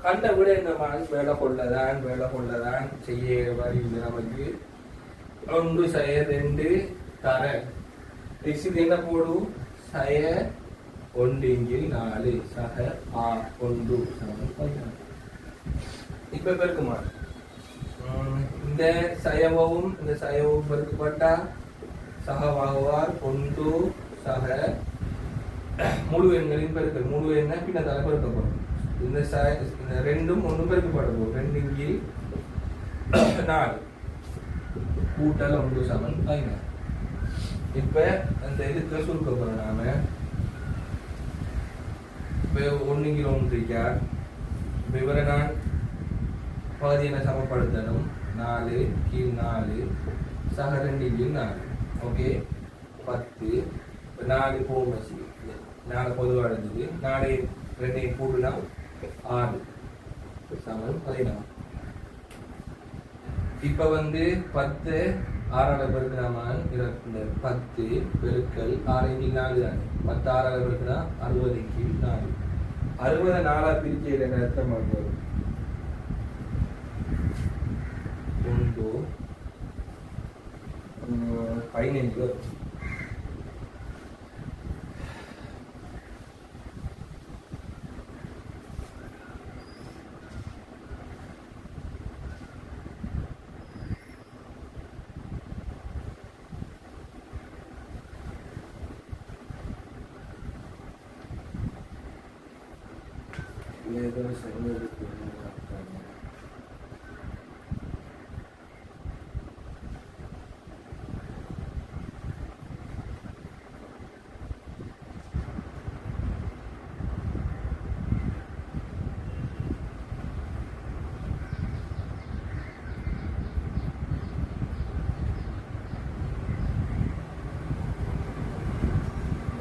Speaker 1: கண்ட விட இந்த மாதிரி வேலை கொள்ளதான் செய்ய வரி நமக்கு 1 - 2 தர x என்ன போடும்? -1 இங்கில் 4 சக 1 = 16. இப்ப பெருக்குமா இந்த சயவும் இந்த சயவும் பெருக்கப்பட்டா சகவாகுவார் 1 சக முழு எண்களின் பெருக்கல். முழு எண்ண பின்னத்தால பெருக்கப்படும். இந்த 2ம் 1 பெருக்கப்படும். 2 இங்கில் 4 கூட்டல் 1 = 5. இப்ப அந்த இதுக்கு சுருக்க போறோம் நாம. இப்ப 1 இங்கில் 1 இருக்கா. இப்ப இவரை நான் பகுதியை சமப்படுத்தணும். 4 கீழ் 4 சக 2 இங்கில் 4. ஓகே, 10. இப்ப 4 போகும். 4 பொதுவாக இருந்தது. 4 2 கூட்டுனா 6 = 16. இப்போ வந்து 10 6 பெருக்கினாமா 10 பெருக்கல் 6 இங்கே 4 தானே 10 6 பெருக்கினா 60 கீழ் 4 60 4 பிரிச்சு எத்தனை மார்க் வரும் 1 15 வரும். ஏதோ செஞ்சது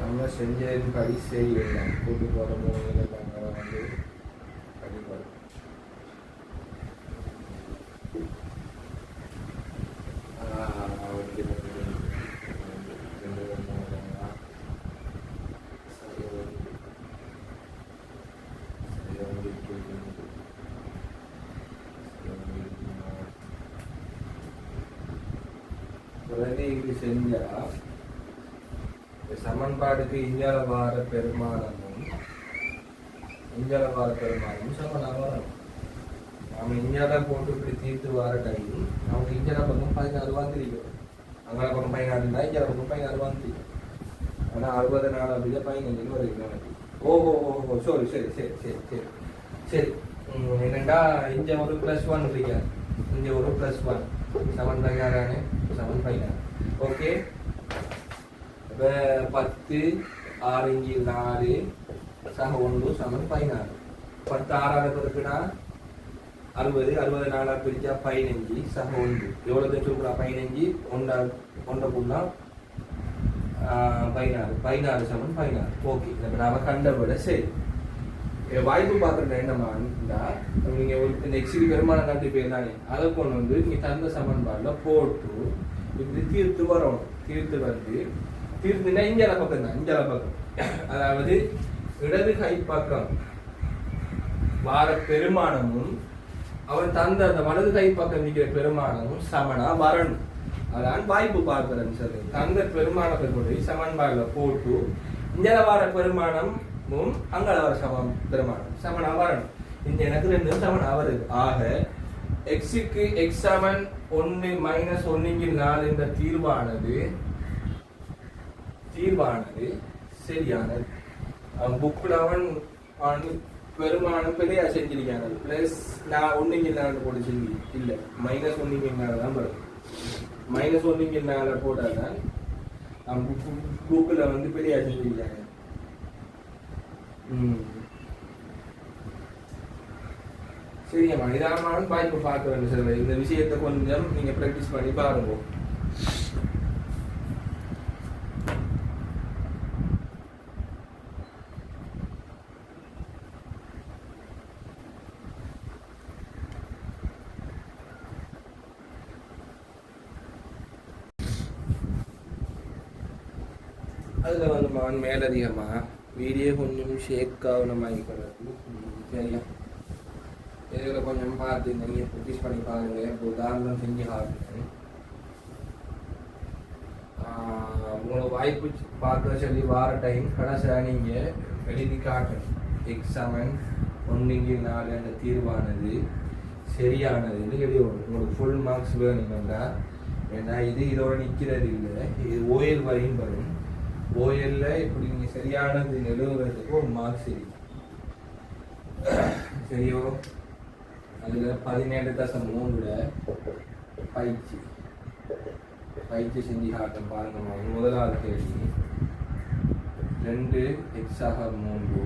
Speaker 1: நம்ம செஞ்சதின் படி செய்யலை கூட்டு போகிற மூலையில் நாங்கள் வந்து படிப்போம். இது செஞ்சா சமன்பாடுக்கு இஞ்சால வார பெருமானமும் சமனாக வரும். நம்ம இஞ்சால போட்டு இப்படி தீர்த்து வார டைம் நமக்கு இஞ்சால பக்கம் 16 வந்துருக்கும். அங்கே பக்கம் 14 இஞ்சால பக்கம் 16 வந்துருக்கும். ஆனால் 64 அப்படிதான் 15 வரைக்கும். ஓஹோ ஓஹோ சரி சரி சரி சரி சரி சரி என்னண்டா இங்கே ஒரு +1 இருக்கா, இங்கே ஒரு +1 7 தானே 7 5 ஓகே. இப்போ 10 6 இங்கே 4 சக 1 சமன் 16. 10 6 பெருக்குனா 60 60 4 பிரிச்சா 15 சக 1 எவ்வளோ சொல்லுறா 15 1 புண்ணா 16 சமன் 16 ஓகே. இப்போ நாம கண்டபட சரி வாய்ப்பு பார்க்குறேன் என்னமாண்டா நீங்கள் ஒரு இந்த எக்ஸிடி பெருமானம் கட்டி போயிருந்தானே அதை கொண்டு வந்து நீங்கள் தந்த சமன்பாடில் போட்டு இப்படி தீர்த்து வரணும். தீர்த்து வந்து தீர்த்துனா இஞ்சால பக்கம் தான், இஞ்சால பக்கம் அதாவது இடது கை பக்கம் வார பெருமானமும் அவன் தந்த அந்த வலது கை பக்கம் நிற்கிற பெருமானமும் சமனா வரணும். அதான் வாய்ப்பு பார்க்கிறேன்னு சொல்லி தந்த பெருமானத்தை கொண்டு சமன்பாடில் போட்டு இஞ்சால வார பெருமானமும் அங்கால வர பெருமானம் சமனா வரணும். இந்த எனக்கு 2 சமனா வருது. ஆக எக்ஸுக்கு எக்ஸ் சமன் 1 - 1 4 என்ற தீர்வானது சரியானது. அவன் புக்கில் அவன் பெருமானம் பிள்ளையா செஞ்சிருக்கானது பிளஸ் நான் 1 4 போட்டு செஞ்சு இல்லை -1 4 தான் வரும். -1 4 போட்டால் தான் அவன் புக்கில் வந்து பிள்ளையா செஞ்சிருக்காங்க. சரிங்கம்மா இதான வாய்ப்பு பார்க்க வேண்டும் சார். இந்த விஷயத்தை கொஞ்சம் நீங்கள் ப்ராக்டிஸ் பண்ணி பாருங்க. அதில் வந்து மேலதிகமாக வீடியோ கொஞ்சம் ஷேக் ஆகணுமாகிக்கிறது. சரியா இதில் கொஞ்சம் பார்த்து நீங்கள் ப்ராக்டிஸ் பண்ணி பாருங்கள். இப்போ உதாரணம் செஞ்சு காட்டுறேன். உங்களை வாய்ப்பு பார்க்க சொல்லி வார டைம் கடைசியாக நீங்கள் எழுதி காட்டணும். எக்ஸ் சமன் 1 4 என்ற தீர்வானது சரியானதுன்னு எழுதி வரும். உங்களுக்கு ஃபுல் மார்க்ஸ் வேணுமெண்டா ஏன்னா இதோட நிற்கிறது இல்லை. இது ஓஎல் வரையும் வரும். ஓஎல்ல இப்படி நீங்கள் சரியானது எழுதுறதுக்கு ஒரு மார்க்ஸ் இருக்கு. சரியோ அதில் 17.3 பயிற்சி செஞ்சு காட்டும் பாருங்கம்மா. முதலாவது கேள்வி 2 x ஆக 3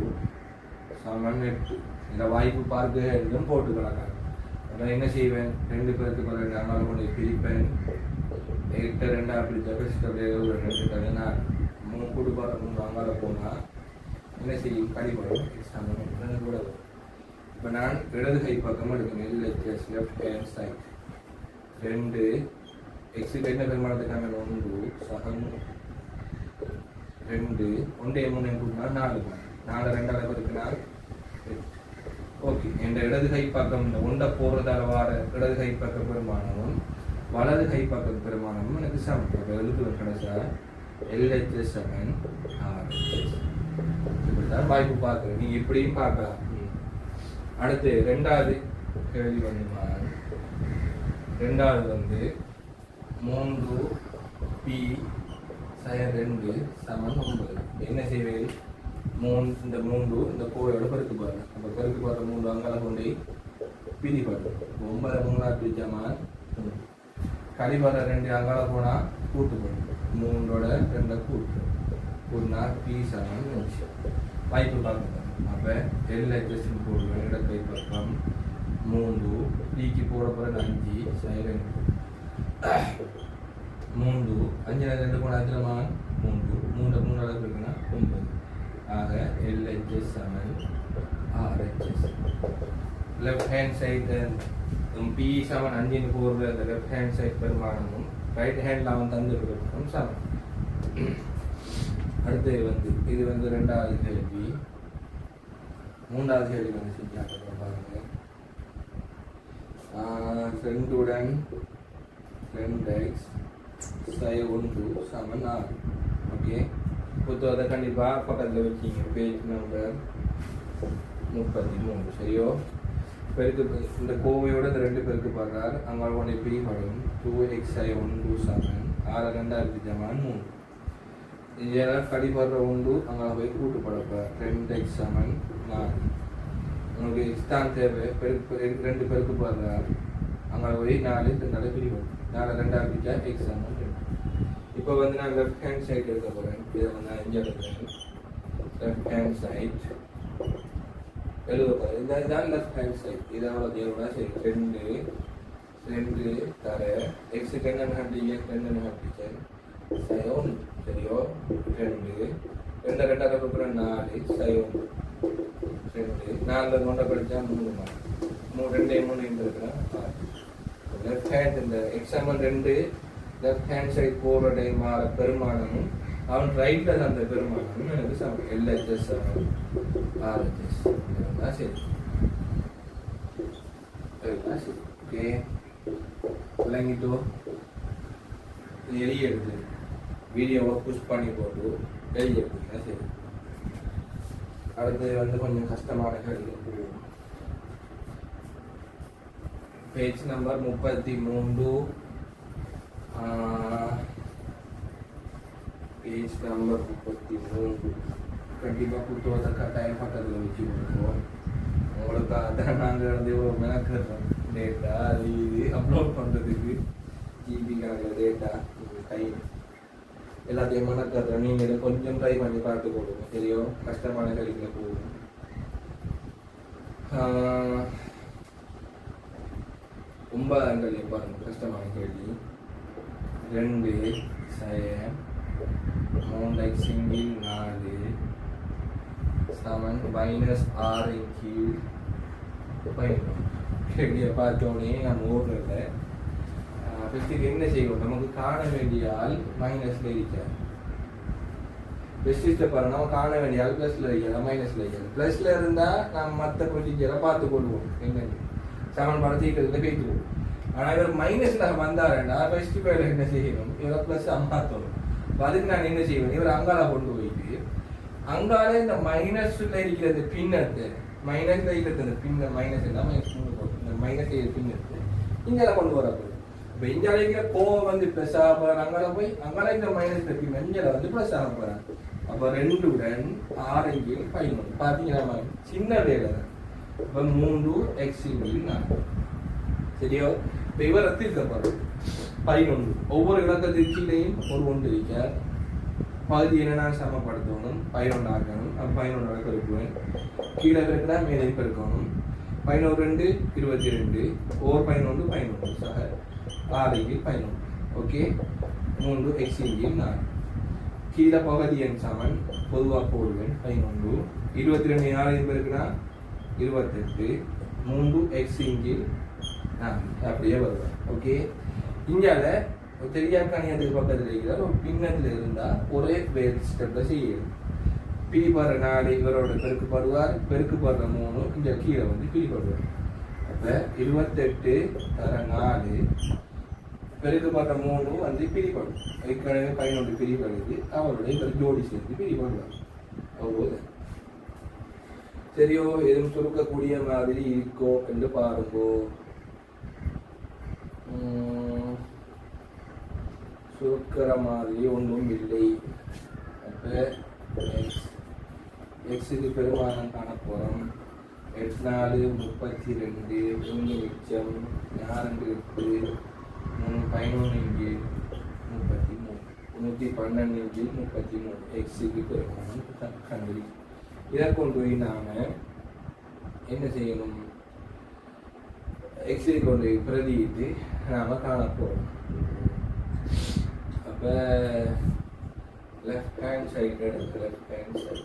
Speaker 1: சமன் 8. இந்த வாய்ப்பு பார்க்க என்றும் போட்டுக்கலாங்க. நான் என்ன செய்வேன் 2 பேருக்கு 2 அங்கால கொண்டு பிரிப்பேன். 8 2 அப்படி ஜபஸ்டே 2 தனியா 3 கூட்டு பாரு 3 அங்கால போனால் என்ன செய்யும் கடிப்படும் சமன் 2 கூட வரும். இப்போ நான் இடது கை பக்கம் எடுக்கணும். லெஃப்ட் ஹேண்ட் சைட் ரெண்டு எக்ஸுக்கு என்ன பெருமானத்துக்கான 1 சகம் 2 1 3 கூட்டினா 4 4 2 பெருக்கினா ஓகே. இந்த இடது கை பக்கம் இந்த ஒன்றை போடுறதால வார இடது கை பக்க பெருமானமும் வலது கை பக்க பெருமானமும் எனக்கு சமம். அப்போ எழுத்து கடைசா LHS சமன் RHS. இப்படிதான் வாய்ப்பு பார்க்குறேன். நீங்கள் இப்படியும் பார்க்கலாம். அடுத்து ரெண்டாவது கேள்வி வந்துமா, ரெண்டாவது வந்து 3P சயன் 2 சமன் 9. என்ன செய்வேன்? இந்த 3 இந்த கோவையோட பெருக்கு பாருங்க. அப்போ பெருக்கு பாருற 3 அங்கால கொண்டு பிரி பாருங்க. 9 3 பிரிச்சாமா கறி பாருற 2 அங்கால போனால் கூட்டு போடணும். 3ஓட 2 கூட்டுனா P சமன் 5. வாய்ப்பு பார்க்கணும். அப்போ LHS போடுவேன். இடக்கை பக்கம் 3 Pக்கு போட போகிற 5 சைலன் 3 5 2 போன 5 3 3 இருக்குன்னா 9. ஆக LHS சமன் RHS. Left hand side P சமன் 5 போடுற அந்த லெஃப்ட் ஹேண்ட் சைடு பெருமானமும் ரைட் ஹேண்டில் அவன் தந்துருக்கிறதுக்கும் சமம். அடுத்து வந்து இது வந்து ரெண்டாவது கேள்வி. மூன்றாவது கேள்வி வந்து செஞ்சாங்க பாருங்க. ஃப்ரெண்டுடன் 2x சை 1 சமன் 6. ஓகே, புத்தகத்தை கண்டிப்பாக பக்கத்தில் வச்சிங்க. Page number 33. சரியோ? பெருக்கு இந்த கோவையோட இந்த 2 பெருக்கு பாடுறார். அங்கே ஒன்று பிரிப்படும் 2x சை 1 சமன் 6 2 சமன் 3. இதெல்லாம் கடிப்படுற 1 அங்கே போய் கூட்டு படப்ப 2x சமன் 4. உங்களுக்கு எக்ஸ் தான் தேவை. பெருக்கு 2 பெருக்கு பாடுறார். அங்கே போய் 4 2 பிரிப்படும் 4 2 ஆகிட்டா எக்ஸ் சமன் 2. இப்போ வந்து நான் லெஃப்ட் ஹேண்ட் சைடு எடுக்க போகிறேன். இதை வந்து நான் இங்கே எடுக்கிறேன். லெஃப்ட் ஹேண்ட் சைட் எழுத போகிறேன். இதுதான் லெஃப்ட் ஹேண்ட் சைட். இதை அவ்வளோ தேவைன்னா சரி 2 தர எக்ஸுக்கு என்னென்ன ஹண்டிங்க 2 ஹண்டிச்சேன் சை 1. சரியோ? 2 2 2 அப்புறம் 4 சை 1 2 4 1 படித்தா 3 2 3 இருக்கிறேன் 6. லெஃப்ட் ஹேண்ட் இந்த எக்ஸாம்பிள் 2 லெஃப்ட் ஹேண்ட் சைட் போகிற டைம் மாற பெருமானமும் அவன் ரைட்டில் அந்த பெருமானமும் எனக்கு சமம். LHS சமம் RHS. இதுதான் சரி. இதுதான் சரி. ஓகே, விளங்கிட்டோ? வெளியே எடுத்து வீடியோவை புஷ் பண்ணி போட்டு வெளியே எடுத்துங்க. சரி, அடுத்து வந்து கொஞ்சம் கஷ்டமான கேள்வி. Page number 33. Page number 33. கண்டிப்பாக புத்தகத்தை கட்டாயம் பக்கத்தில் வச்சு கொடுப்போம். உங்களுக்கு அதான் நாங்கள் வந்து ஒரு மெனக்கிறோம். டேட்டா அது இது அப்லோட் பண்ணுறதுக்கு ஜிபி கணக்கில் டேட்டா கை எல்லாத்தையும் மெனக்கிறோம். நீங்கள் இதை கொஞ்சம் ட்ரை பண்ணி பார்த்து கொடுங்க. சரியோ? கஷ்டமான கேள்வியில் போகும். 9ஆம் கேள்வி பாருங்க. கஷ்டமான கேள்வி. 2 சயன் 3x இங்கில் 4 சமன் -6 கீழ் 11. கேள்வியை பார்த்தோன்னே நம்ம ஊரில் ஃபஸ்ட்டுக்கு என்ன செய்வோம்? நமக்கு காண வேண்டிய ஆள் மைனஸில் இருக்காது. பெஸ்டிஸ்ட்டை பாருங்க, நம்ம காண வேண்டிய ஆள் ப்ளஸில் இருக்காது, மைனஸில் இருக்காது. ப்ளஸில் இருந்தால் நம்ம மற்ற ப்ரொசீஜரை பார்த்து கொள்வோம். என்னென்னு சமன்பாடு தீர்க்கிறதுல பேசுவோம். ஆனால் இவர் மைனஸில் வந்தாருன்னா ஃபஸ்ட்டு பேரில் என்ன செய்யணும்? இவரை ப்ளஸ் மாற்றணும். அதுக்கு நான் என்ன செய்வேன்? இவர் அங்கால கொண்டு போயிட்டு அங்கால இந்த மைனஸில் இருக்கிற இந்த பின்னத்தை மைனஸில் இருக்கிறது இந்த பின்ன மைனஸ் எல்லாம் இந்த மைனஸ் பின்னத்தை இங்கே கொண்டு வரப்போகுது. இப்போ இங்கே இருக்கிற கோவம் வந்து ப்ளஸ் ஆக போகிறாங்க. அங்கால போய் அங்கால இருக்கிற மைனஸ் பின்ன இங்கே வந்து ப்ளஸ் ஆக போகிறாங்க. அப்போ 2 உடன் 6 11 பார்த்தீங்கன்னா சின்ன வேலை தான். இப்போ 3x இங்கில் 4. சரியோ? இப்போ இவர் ரத்திருக்க போகிறோம் 11. ஒவ்வொரு இலக்கத்திற்கீழையும் ஒரு 1 இருக்க பகுதி என்ன நான் சமப்படுத்தணும். 11 ஆக்கணும். அப்போ 11 பெருக்குவேன். கீழே இருக்கிறா மேலே பெருக்கணும். 11 2 22 ஓர் 11 11 சக 6 11. Okay, 3x இங்கில் 4. கீழே பகுதி எண் சமன் பொதுவாக போடுவேன். 11 22 யாரையும் பெருக்குனா 28 3x இங்கில் அப்படியே வருவேன். ஓகே, இங்கால தெரியாக்கானி அதுக்கு பக்கத்தில் இருக்கிறார் ஒரு பின்னத்தில் இருந்தால் ஒரே வேறு ஸ்டெப்பில் செய்யணும். பிரிப்படுற 4 இவரோட பெருக்குப்படுவார், பெருக்குப்படுற 3 இங்கே கீழே வந்து பிரிப்படுவார். அப்போ 28 தர 4 பெருக்குப்படுற 3 வந்து பிரிப்படும். ஏற்கனவே 11 பிரிப்படுது, அவருடைய ஜோடி சேர்த்து பிரிப்படுவார். அவ்வளோ சரியோ? எதுவும் சுருக்கக்கூடிய மாதிரி இருக்கோ என்று பாருங்கோ. சுருக்கிற மாதிரி ஒன்றும் இல்லை. அப்போ எக்ஸுக்கு பெருமானம் காண போகிறோம். 8 4 32 1 மிச்சம் 4 8 3 11 இங்கே 33 112 இங்கே 33 எக்ஸுக்கு பெருமானம் கண்டுபிடி. இதை கொண்டு போய் நாம் என்ன செய்யணும்? எக்ஸை கொண்டு பிரதியிட்டு நாம் காண போகிறோம். அப்போ லெஃப்ட் ஹேண்ட் சைடு எடுத்து லெஃப்ட் ஹேண்ட் சைடு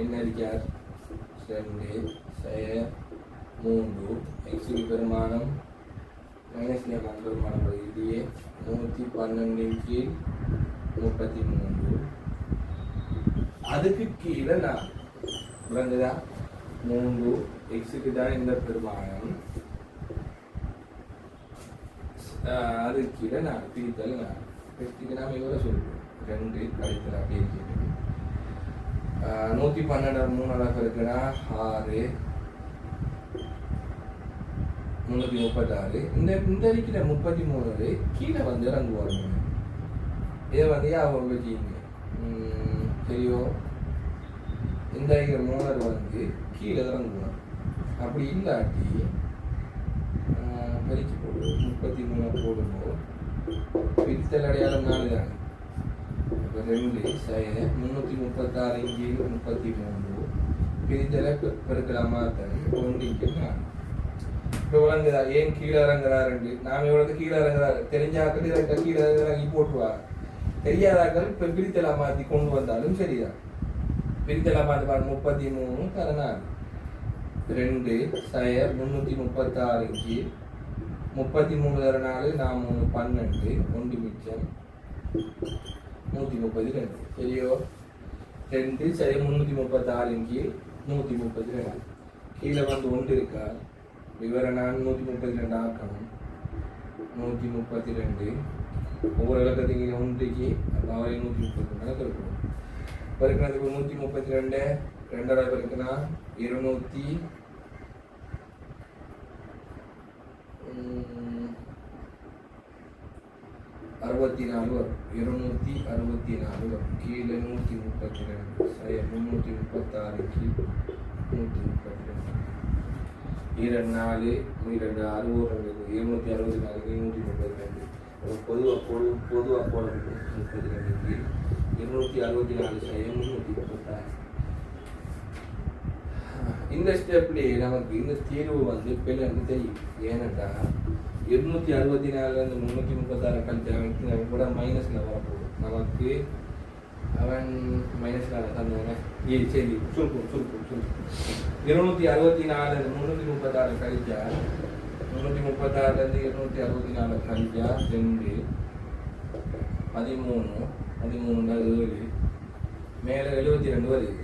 Speaker 1: என்ன இருக்கார்? 2 3 எக்ஸுக்கு பெருமானம் மைனஸ்ல பெருமானம் இதையே 112 கீழ் 33 அதுக்கு கீழே நான் விளங்குதா? 3 எக்ஸுக்கு தான் இந்த பெருமானம், அதுக்கு கீழே நான் பிரித்தல் நான் பெருத்துக்கு நாம் இவரை சொல்லுவோம் 2 கழித்தல் அப்படி இருக்கிறது. 112 3 இருக்குன்னா 6 336 இந்த இருக்கிற 33 கீழே வந்து இறங்குவாங்க. இதை வந்து யாபகம் வச்சுக்கிங்க. சரியோ? இந்த இருக்கிற 3 வந்து கீழே இறங்குவாங்க. அப்படி இல்லாட்டி பெருக்கி போடு 33 போடும்போது பிரித்தல் அடையாளம் 4 தானே. இப்போ 2 336 இங்கே 33 பிரித்தலை பெருக்கலாமா தானே 1 இங்கே 4. இப்போ விளங்குதா? ஏன் கீழே இறங்குறாரு? நாம் எவ்வளவு கீழே இறங்குறாரு தெரிஞ்சாக்கள் இதை கீழே இறங்கி போட்டுவார். தெரியாதாக்கள் இப்போ பிரித்தலா மாற்றி கொண்டு வந்தாலும் சரிதான். பிரித்தலா மாற்றி 33 தர 4 2 336 இங்கே 33 தர 4 நான் 12 1 மிச்சம் 132. சரியோ? 2 336 இங்கே 132 கீழே வந்து 1 இருக்கா? இவரை நான் 132 ஆக்கணும். 132 ஒவ்வொரு இலக்கத்துக்கு 1க்கு அப்போ அவரை 132 இருக்கணும். பெருக்கினதுக்கு 132 2 பெருக்கினா 264 வரும். 264 வரும். கீழே 132 சரி 336 கீழ் 132 2 4 2 6 264 132 பொதுவாக போட 32 கீழ் 264 சரி 336. இந்த ஸ்டெப்லேயே நமக்கு இந்த தீர்வு வந்து பிள்ளைன்னு தெரியும். ஏனென்றா 264 336 கழிச்சு அவன் கூட மைனஸ்ல வரப்போகுது. நமக்கு அவன் மைனஸ்ல தந்தவன சரி சுருக்கும் 264 336 கழிச்சா 336 264 கழிச்சா 2 13 7 மேலே 72 வருது.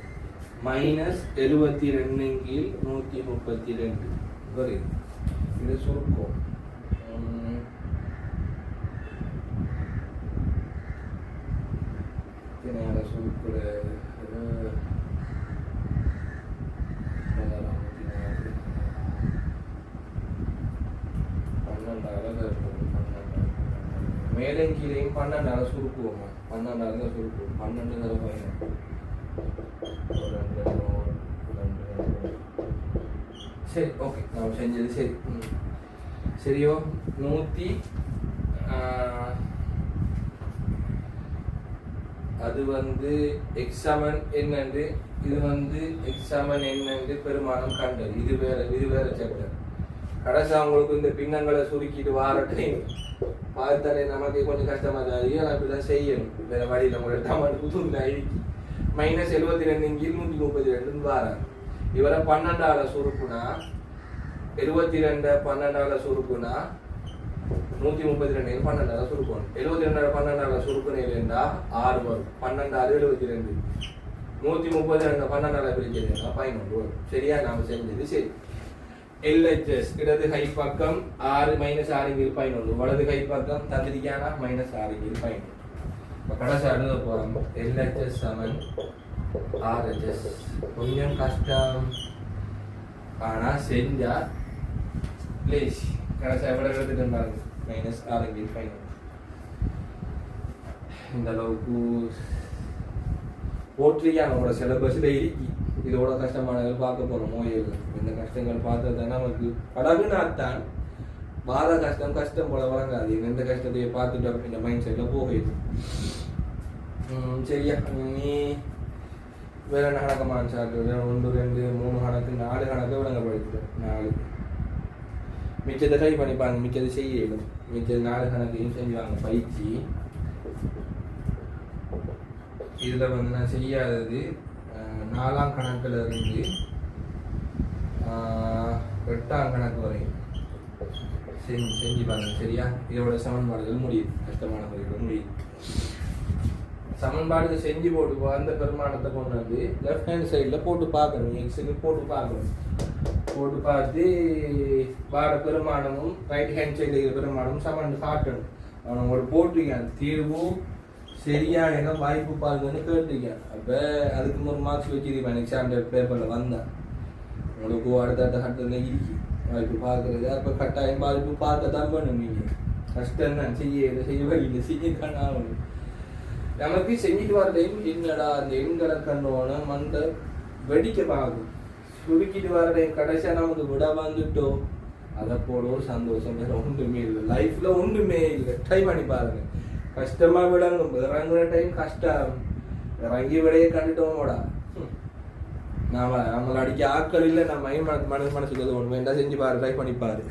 Speaker 1: -72 கீழ் 132 வருது. இது சுருக்கம். சுருக்குற 12 மேலே கீழேயும் 12 சுருக்குவோமா? 12 சுருக்குவோம். 12 சரி ஓகே நான் செஞ்சது சரி. சரியோ? 100 அது வந்து எக்ஸாமன் என்னண்டு, இது வந்து எக்ஸாமன் என்னண்டு பெருமானம் கண்டது. இது வேற சாப்டர். கடைசி அவங்களுக்கு இந்த பின்னங்களை சுருக்கிட்டு வாரட்டையும் பார்த்தாலே நமக்கு கொஞ்சம் கஷ்டமா தான். நான் இப்படிதான் செய்யணும். வேற வழியில் உங்களோட டமாட்டு புதுல இருக்கு. -72 கீழ் 132 வாராங்க. இவரை 12 சுருக்குனா 72 12 சுருக்குனா 132 12 சுருக்கணும். 72 12 சுருக்கணும் 6 வரும். 12 72 132 12 பிரிக்கிறதுனா 11 வரும். சரியா? நாம செஞ்சது சரி. LHS இடது கை பக்கம் 6 - 6 11, வலது கை பக்கம் தந்திரிக்கானா -6 11. இப்போ கடைசி எழுத போகிறோம். LHS சமன் RHS. கொஞ்சம் கஷ்டம், ஆனால் செஞ்சா ப்ளீஸ் கடைசி எவ்வளோ எடுத்துட்டு இருந்தாங்க -6 11. இந்த அளவுக்கு போட்டிருக்கா நம்மளோட சிலபஸில் இருக்கு. இதோட கஷ்டமானது பார்க்க போகிறோமோ இல்லை, இந்த கஷ்டங்கள் பார்த்தது நமக்கு படகுனாத்தான் வார கஷ்டம் போல வழங்காது. எந்த கஷ்டத்தையே பார்த்துட்டு அப்படின்ற மைண்ட் செட்டில் போகுது. சரியா? நீ வேற என்ன கணக்கமான சாப்பிட்டு 1 2 3 கணக்கு 4 கணக்கு விளங்கப்படுத்துகிறேன். 4 மிச்சத்தை ட்ரை பண்ணிப்பாங்க, மிச்சத்தை செய்யணும். மிச்சம் 4 கணக்கையும் செஞ்சுவாங்க பயிற்சி. இதில் வந்து நான் செய்யாதது 4ஆம் கணக்கில் இருந்து 8ஆம் கணக்கு வரையும் செஞ்சு பாருங்க. சரியா? இதோட சமன்பாடுகள் முடியுது, கஷ்டமான முறைகள் முடியுது. சமன்பாடுகள் செஞ்சு போட்டு அந்த பெருமானத்தை கொண்டு வந்து லெஃப்ட் ஹேண்ட் சைடில் போட்டு பார்க்கணும். எக்ஸுக்கு போட்டு பார்க்கணும். போட்டு பார்த்து வார பெருமானமும் ரைட் ஹேண்ட் சைடில் இருக்கிற பெருமானமும் சமன் காட்டணும். அவனோட போட்டிருக்கான் தீர்வு சரியா என்ன வாய்ப்பு பாருங்கன்னு கேட்டிருக்கேன். அப்போ அதுக்கு ஒரு மார்க்ஸ் வச்சுருப்பேன். எக்ஸாம் பேப்பரில் வந்தேன். உங்களுக்கு அடுத்த கட்டத்தில் இருக்கு வாய்ப்பு பார்க்குறது. அப்போ கட்டாயம் வாய்ப்பு பார்க்க தான் வேணும். நீங்கள் கஷ்டம் தான், செய்ய வழியில் செய்யத்தான் ஆகணும். நமக்கு செஞ்சுட்டு வர டைம் என்னடா அந்த எண்களை கண்டோன்னு மண்டை வெடிக்க பார்க்கும். சுருக்கிட்டு வர டைம் கடைசியாக நமக்கு விட வந்துட்டோம். அதை போட ஒரு சந்தோஷம் வேறு ஒன்றுமே இல்லை. லைஃப்பில் ஒன்றுமே இல்லை. ட்ரை பண்ணி பாருங்க. கஷ்டமாக விடங்கும் இறங்குற டைம் கஷ்டம். இறங்கி விடையே கண்டுட்டோமோடா. நம்மளை அடிக்க ஆட்கள் இல்லை. நம்ம மனசுக்கு ஒன்று வேண்டாம், செஞ்சு பாரு, ட்ரை பண்ணி பாரு.